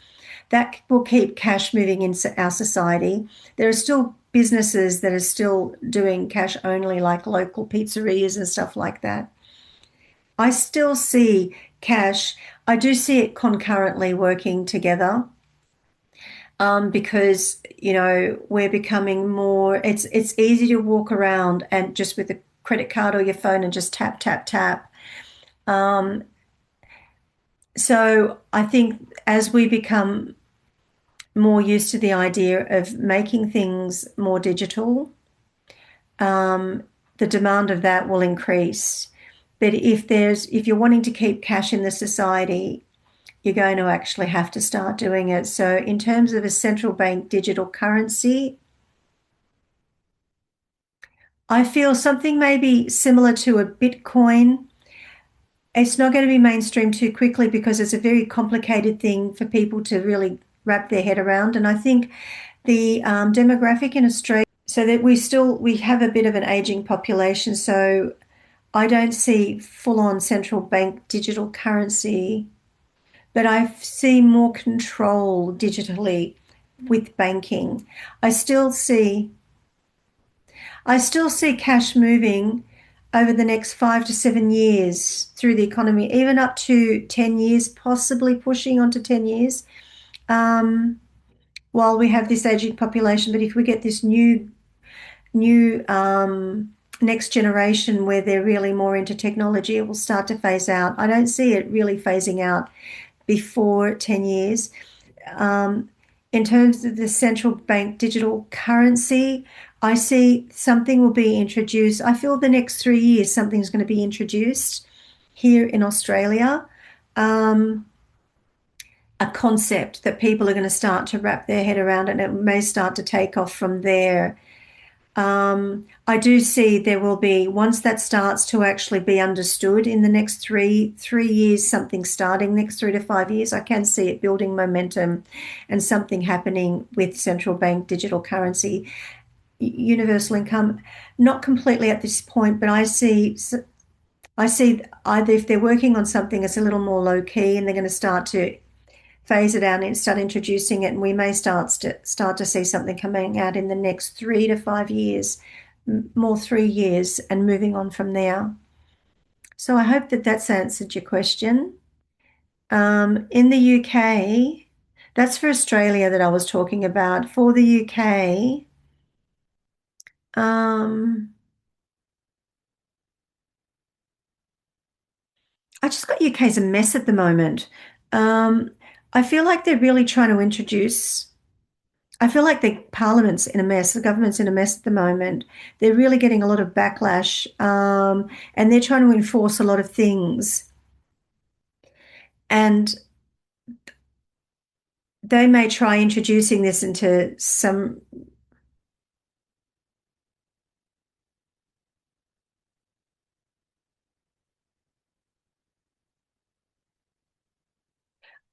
That will keep cash moving in our society. There are still businesses that are still doing cash only, like local pizzerias and stuff like that. I still see cash. I do see it concurrently working together, because we're becoming more. It's easy to walk around and just with a credit card or your phone and just tap tap tap. Um, so I think as we become more used to the idea of making things more digital, um, the demand of that will increase. But if you're wanting to keep cash in the society, you're going to actually have to start doing it. So in terms of a central bank digital currency, I feel something maybe similar to a Bitcoin. It's not going to be mainstream too quickly because it's a very complicated thing for people to really wrap their head around. And I think the demographic in Australia, so that we have a bit of an aging population. So I don't see full-on central bank digital currency, but I see more control digitally with banking. I still see I still see cash moving over the next 5 to 7 years through the economy, even up to 10 years, possibly pushing on to 10 years, um, while we have this aging population. But if we get this new next generation where they're really more into technology, it will start to phase out. I don't see it really phasing out before 10 years. Um, in terms of the central bank digital currency, I see something will be introduced. I feel the next 3 years something's going to be introduced here in Australia. A concept that people are going to start to wrap their head around, and it may start to take off from there. I do see there will be, once that starts to actually be understood in the next three years, something starting next 3 to 5 years, I can see it building momentum and something happening with central bank digital currency, universal income. Not completely at this point, but I see either if they're working on something that's a little more low key and they're going to start to phase it out and start introducing it, and we may start to see something coming out in the next 3 to 5 years, more 3 years, and moving on from there. So I hope that that's answered your question. In the UK, that's for Australia that I was talking about. For the UK, I just got UK's a mess at the moment. Um, I feel like they're really trying to introduce. I feel like the parliament's in a mess, the government's in a mess at the moment. They're really getting a lot of backlash, and they're trying to enforce a lot of things. And they may try introducing this into some.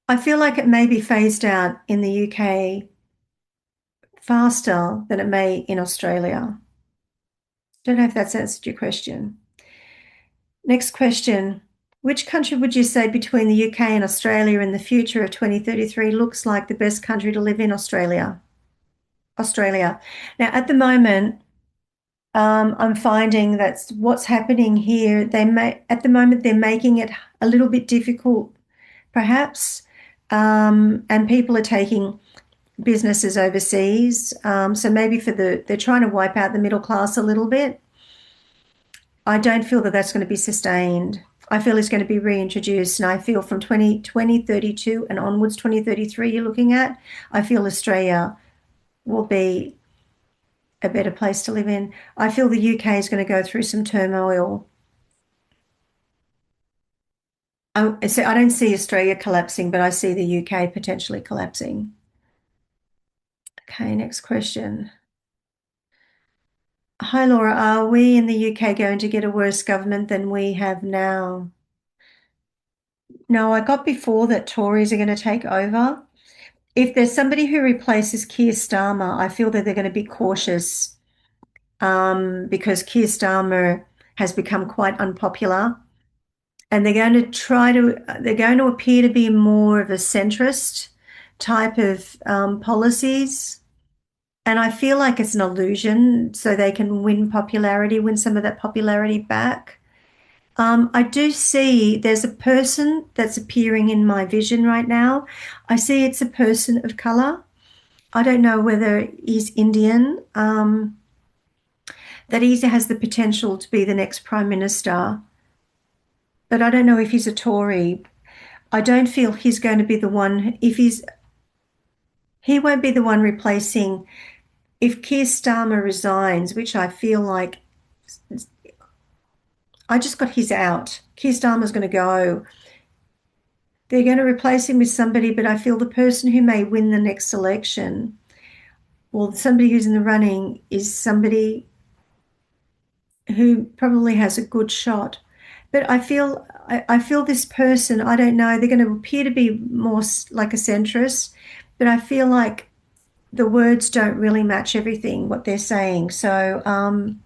I feel like it may be phased out in the UK faster than it may in Australia. Don't know if that's answered your question. Next question. Which country would you say between the UK and Australia in the future of 2033 looks like the best country to live in? Australia. Australia. Now, at the moment, I'm finding that's what's happening here. At the moment, they're making it a little bit difficult, perhaps, and people are taking businesses overseas. So maybe they're trying to wipe out the middle class a little bit. I don't feel that that's going to be sustained. I feel it's going to be reintroduced, and I feel from 2032 and onwards, 2033, you're looking at, I feel Australia will be a better place to live in. I feel the UK is going to go through some turmoil. I don't see Australia collapsing, but I see the UK potentially collapsing. Okay, next question. Hi, Laura. Are we in the UK going to get a worse government than we have now? No, I got before that Tories are going to take over. If there's somebody who replaces Keir Starmer, I feel that they're going to be cautious because Keir Starmer has become quite unpopular, and they're going to appear to be more of a centrist type of policies. And I feel like it's an illusion so they can win some of that popularity back. I do see there's a person that's appearing in my vision right now. I see it's a person of color. I don't know whether he's Indian. That he has the potential to be the next prime minister, but I don't know if he's a Tory. I don't feel he's going to be the one. He won't be the one replacing if Keir Starmer resigns, which I feel like I just got his out. Keir Starmer's going to go. They're going to replace him with somebody, but I feel the person who may win the next election, well, somebody who's in the running is somebody who probably has a good shot. But I feel this person, I don't know, they're going to appear to be more like a centrist, but I feel like the words don't really match everything what they're saying. So I'm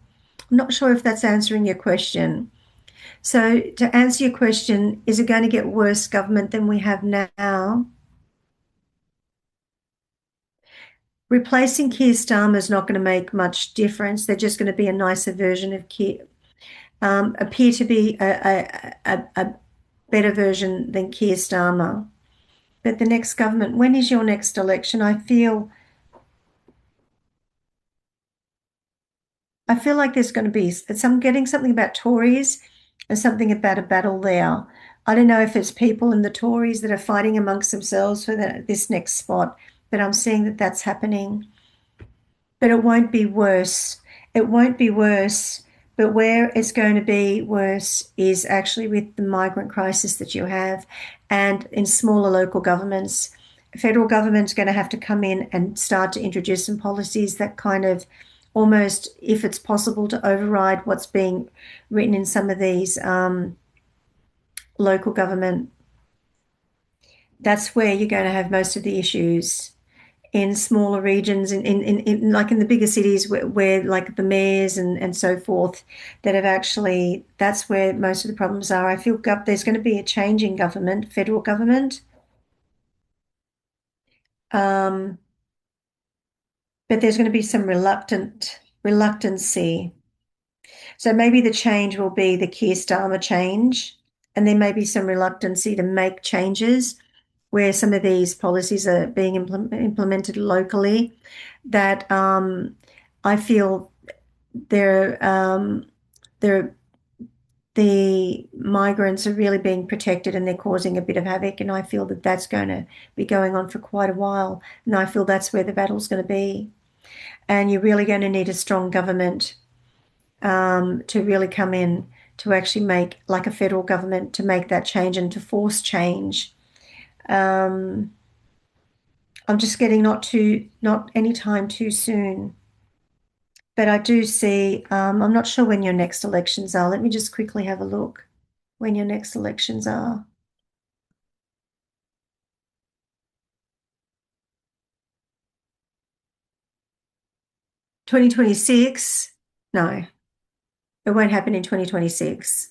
not sure if that's answering your question. So to answer your question, is it going to get worse government than we have now? Replacing Keir Starmer is not going to make much difference. They're just going to be a nicer version of Keir, appear to be a better version than Keir Starmer. But the next government, when is your next election? I feel like there's going to be getting something about Tories and something about a battle there. I don't know if it's people in the Tories that are fighting amongst themselves for this next spot, but I'm seeing that that's happening. But it won't be worse. It won't be worse. But where it's going to be worse is actually with the migrant crisis that you have and in smaller local governments. Federal government's going to have to come in and start to introduce some policies that kind of almost, if it's possible, to override what's being written in some of these local government. That's where you're going to have most of the issues in smaller regions, in like in the bigger cities where like the mayors and so forth that have actually, that's where most of the problems are. I feel there's going to be a change in government, federal government, um, but there's going to be some reluctancy. So maybe the change will be the Keir Starmer change, and there may be some reluctancy to make changes where some of these policies are being implemented locally that I feel they're, the migrants are really being protected and they're causing a bit of havoc. And I feel that that's going to be going on for quite a while. And I feel that's where the battle's going to be. And you're really going to need a strong government to really come in to actually make, like a federal government, to make that change and to force change. I'm just getting not any time too soon. But I do see, I'm not sure when your next elections are. Let me just quickly have a look when your next elections are. 2026? No, it won't happen in 2026.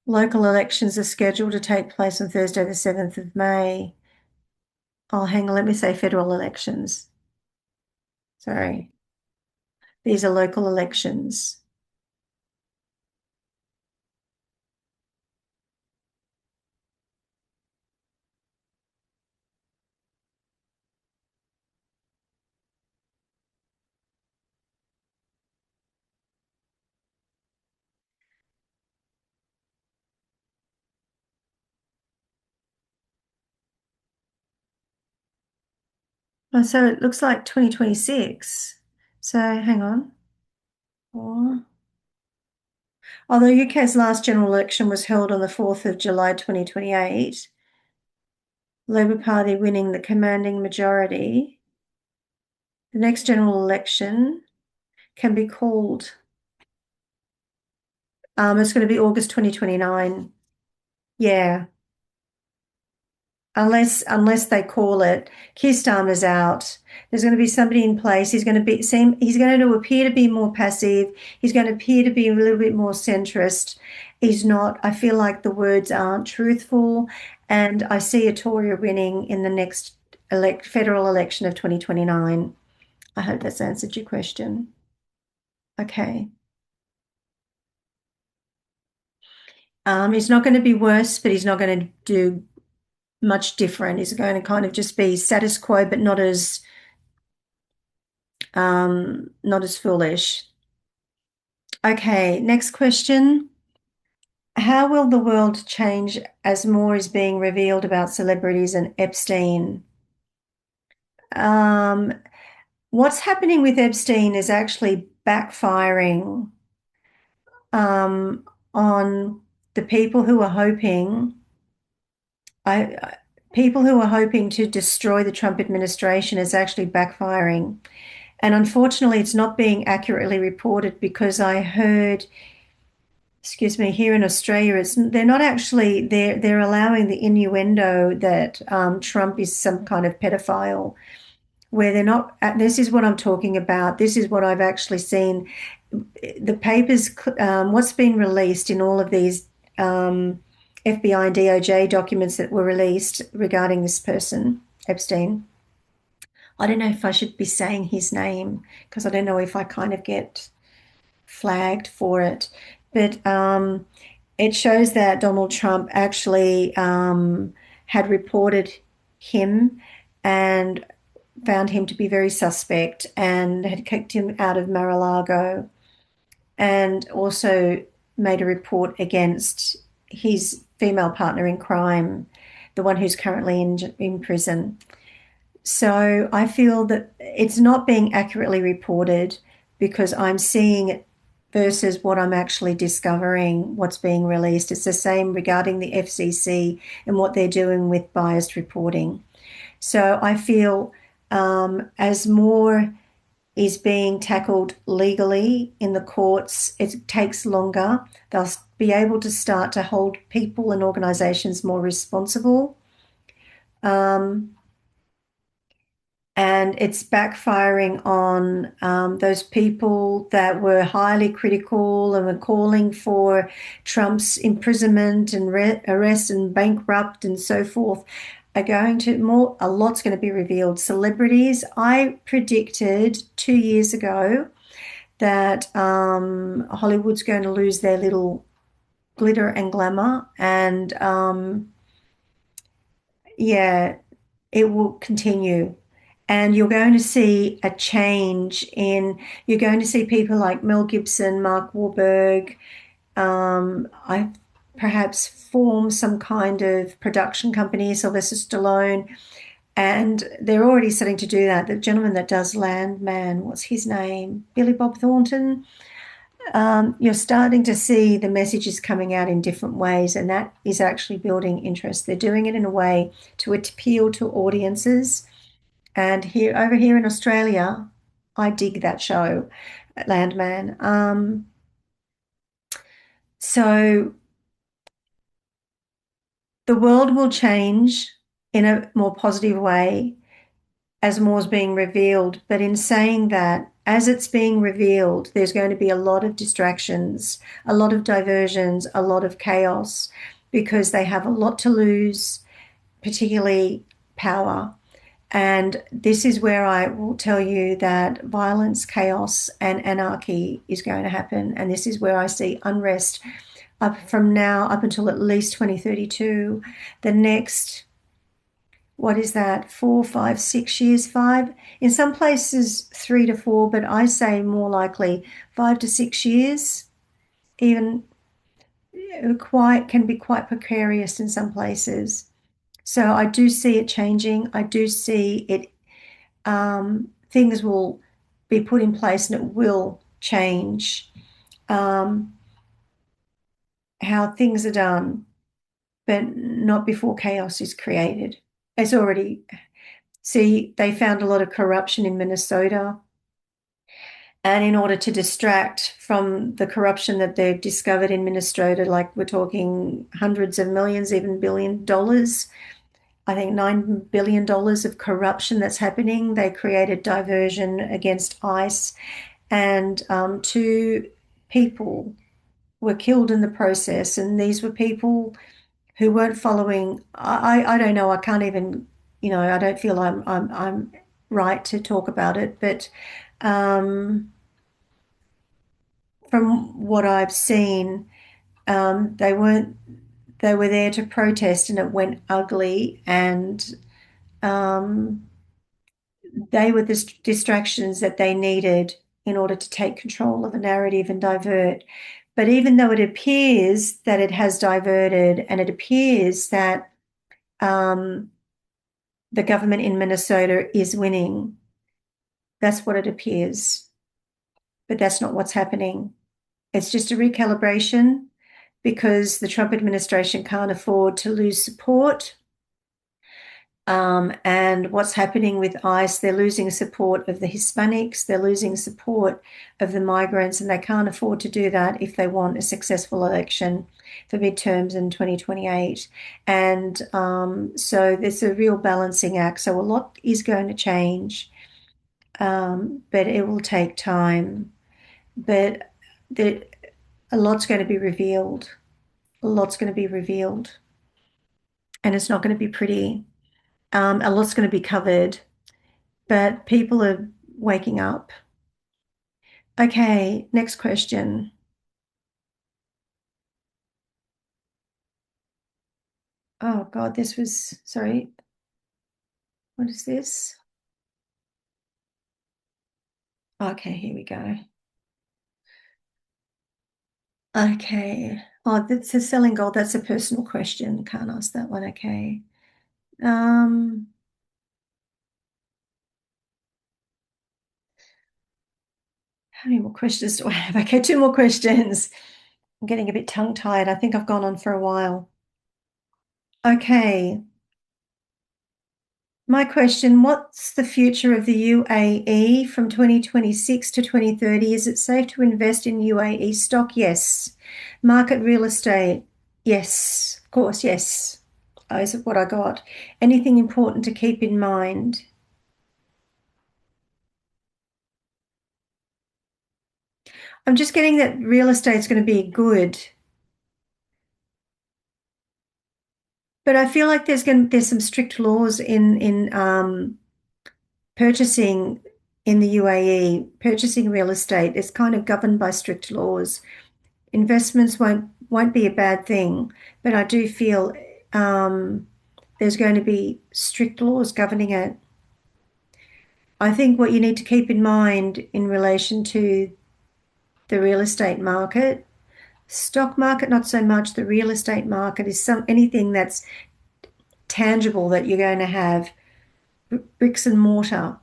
Local elections are scheduled to take place on Thursday, the 7th of May. Oh, hang on, let me say federal elections. Sorry. These are local elections. Oh, so it looks like 2026. So hang on. Although UK's last general election was held on the 4th of July 2028, Labour Party winning the commanding majority, the next general election can be called. It's going to be August 2029. Yeah. Unless they call it. Keir Starmer's out. There's going to be somebody in place. He's going to appear to be more passive. He's going to appear to be a little bit more centrist. He's not. I feel like the words aren't truthful, and I see a Tory winning in the next federal election of 2029. I hope that's answered your question. Okay. He's not going to be worse, but he's not going to do much different. He's going to kind of just be status quo, but not as foolish. Okay, next question. How will the world change as more is being revealed about celebrities and Epstein? Um, what's happening with Epstein is actually backfiring um, on the people who are hoping, people who are hoping to destroy the Trump administration is actually backfiring. And unfortunately, it's not being accurately reported because I heard, excuse me, here in Australia, they're not actually they're allowing the innuendo that Trump is some kind of pedophile, where they're not. This is what I'm talking about. This is what I've actually seen. The papers, what's been released in all of these FBI and DOJ documents that were released regarding this person, Epstein. I don't know if I should be saying his name because I don't know if I kind of get flagged for it. But it shows that Donald Trump actually had reported him and found him to be very suspect and had kicked him out of Mar-a-Lago and also made a report against his female partner in crime, the one who's currently in prison. So I feel that it's not being accurately reported because I'm seeing it versus what I'm actually discovering, what's being released. It's the same regarding the FCC and what they're doing with biased reporting. So I feel as more is being tackled legally in the courts, it takes longer. They'll be able to start to hold people and organizations more responsible. And it's backfiring on those people that were highly critical and were calling for Trump's imprisonment and arrest and bankrupt and so forth. Are going to a lot's going to be revealed. Celebrities, I predicted 2 years ago that Hollywood's going to lose their little glitter and glamour, and yeah, it will continue. And you're going to see a change you're going to see people like Mel Gibson, Mark Wahlberg, I perhaps form some kind of production company, Sylvester Stallone, and they're already starting to do that. The gentleman that does Landman, what's his name? Billy Bob Thornton. You're starting to see the messages coming out in different ways, and that is actually building interest. They're doing it in a way to appeal to audiences. And here, over here in Australia, I dig that show, Landman. So the world will change in a more positive way as more is being revealed. But in saying that, as it's being revealed, there's going to be a lot of distractions, a lot of diversions, a lot of chaos, because they have a lot to lose, particularly power. And this is where I will tell you that violence, chaos, and anarchy is going to happen. And this is where I see unrest up from now up until at least 2032. The next, what is that, 4, 5, 6 years, five? In some places, 3 to 4, but I say more likely 5 to 6 years, even quite can be quite precarious in some places. So I do see it changing. I do see it, things will be put in place and it will change how things are done, but not before chaos is created. It's already, see, they found a lot of corruption in Minnesota. And in order to distract from the corruption that they've discovered in Minnesota, like we're talking hundreds of millions, even $1 billion, I think $9 billion of corruption that's happening, they created diversion against ICE, and 2 people were killed in the process. And these were people who weren't following. I don't know. I can't even. I don't feel I'm right to talk about it. But um, from what I've seen, they weren't. They were there to protest, and it went ugly. And um, they were the distractions that they needed in order to take control of a narrative and divert. But even though it appears that it has diverted, and it appears that um, the government in Minnesota is winning, that's what it appears. But that's not what's happening. It's just a recalibration because the Trump administration can't afford to lose support. And what's happening with ICE, they're losing support of the Hispanics, they're losing support of the migrants, and they can't afford to do that if they want a successful election for midterms in 2028. And so there's a real balancing act. So a lot is going to change, but it will take time. But a lot's going to be revealed. A lot's going to be revealed, and it's not going to be pretty. A lot's going to be covered, but people are waking up. Okay, next question. Oh God, this was, sorry, what is this? Okay, here we go. Okay. Oh, that's a selling gold. That's a personal question. Can't ask that one. Okay. Um, how many more questions do I have? Okay, 2 more questions. I'm getting a bit tongue-tied. I think I've gone on for a while. Okay. My question, what's the future of the UAE from 2026 to 2030? Is it safe to invest in UAE stock? Yes. Market real estate? Yes. Of course, yes. Is what I got. Anything important to keep in mind? I'm just getting that real estate's going to be good, but I feel like there's some strict laws in purchasing in the UAE, purchasing real estate. It's kind of governed by strict laws. Investments won't be a bad thing, but I do feel there's going to be strict laws governing it. I think what you need to keep in mind in relation to the real estate market, stock market, not so much. The real estate market is anything that's tangible that you're going to have, bricks and mortar.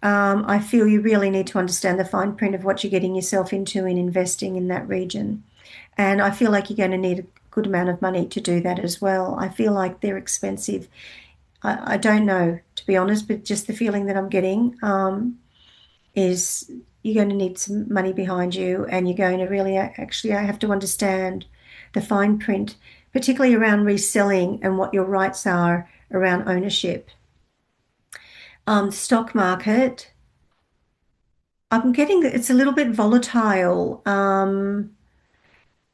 I feel you really need to understand the fine print of what you're getting yourself into in investing in that region. And I feel like you're going to need a good amount of money to do that as well. I feel like they're expensive. I don't know, to be honest, but just the feeling that I'm getting is you're going to need some money behind you, and you're going to really actually have to understand the fine print, particularly around reselling and what your rights are around ownership. Stock market, I'm getting that it's a little bit volatile.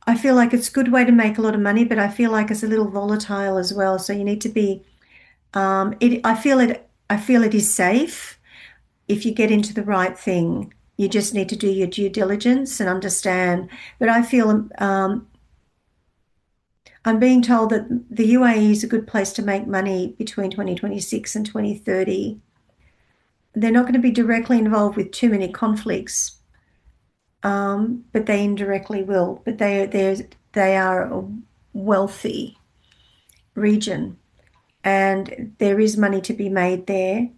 I feel like it's a good way to make a lot of money, but I feel like it's a little volatile as well. So you need to be, I feel it is safe if you get into the right thing. You just need to do your due diligence and understand. But I feel I'm being told that the UAE is a good place to make money between 2026 and 2030. They're not going to be directly involved with too many conflicts, but they indirectly will. But they are a wealthy region, and there is money to be made there.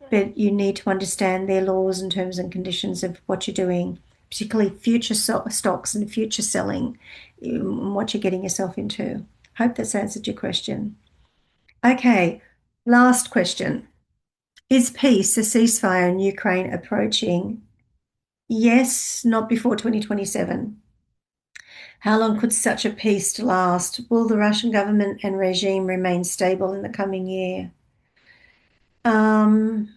But you need to understand their laws and terms and conditions of what you're doing, particularly future stocks and future selling, what you're getting yourself into. Hope that's answered your question. Okay, last question. Is peace, a ceasefire in Ukraine approaching? Yes, not before 2027. How long could such a peace last? Will the Russian government and regime remain stable in the coming year? Um,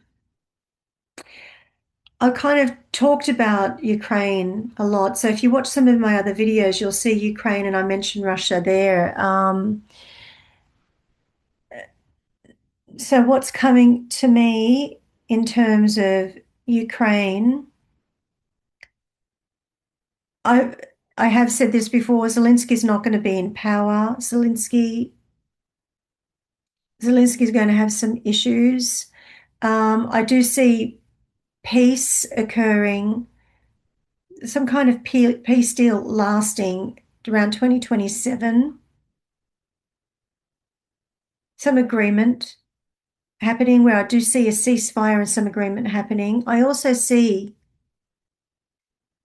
I kind of talked about Ukraine a lot. So if you watch some of my other videos, you'll see Ukraine, and I mentioned Russia there. So what's coming to me in terms of Ukraine, I I have said this before, Zelensky's not going to be in power. Zelensky's going to have some issues. I do see peace occurring, some kind of peace deal lasting around 2027, some agreement happening where I do see a ceasefire and some agreement happening. I also see,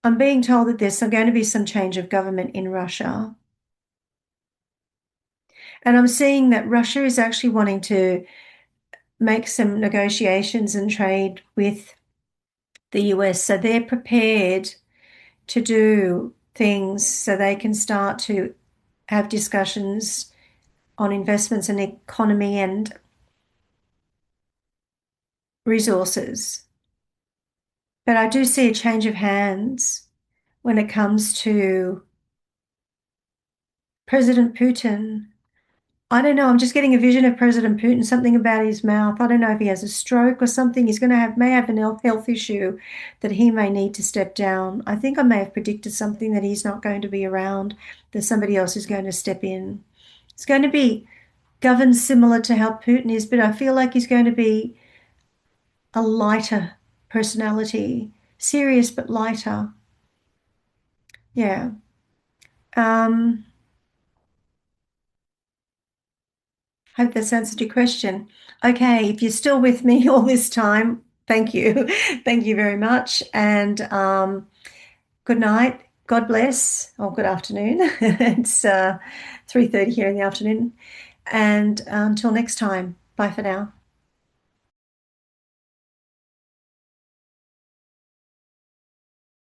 I'm being told that there's going to be some change of government in Russia. And I'm seeing that Russia is actually wanting to make some negotiations and trade with the US. So they're prepared to do things so they can start to have discussions on investments and economy and resources. But I do see a change of hands when it comes to President Putin. I don't know. I'm just getting a vision of President Putin, something about his mouth. I don't know if he has a stroke or something. He's going to may have an health issue that he may need to step down. I think I may have predicted something that he's not going to be around, that somebody else is going to step in. It's going to be governed similar to how Putin is, but I feel like he's going to be a lighter personality, serious but lighter. Yeah. Um, Hope that's answered your question. Okay, if you're still with me all this time, thank you. Thank you very much. And good night. God bless. Or good afternoon. It's 3:30 here in the afternoon. And until next time, bye for now.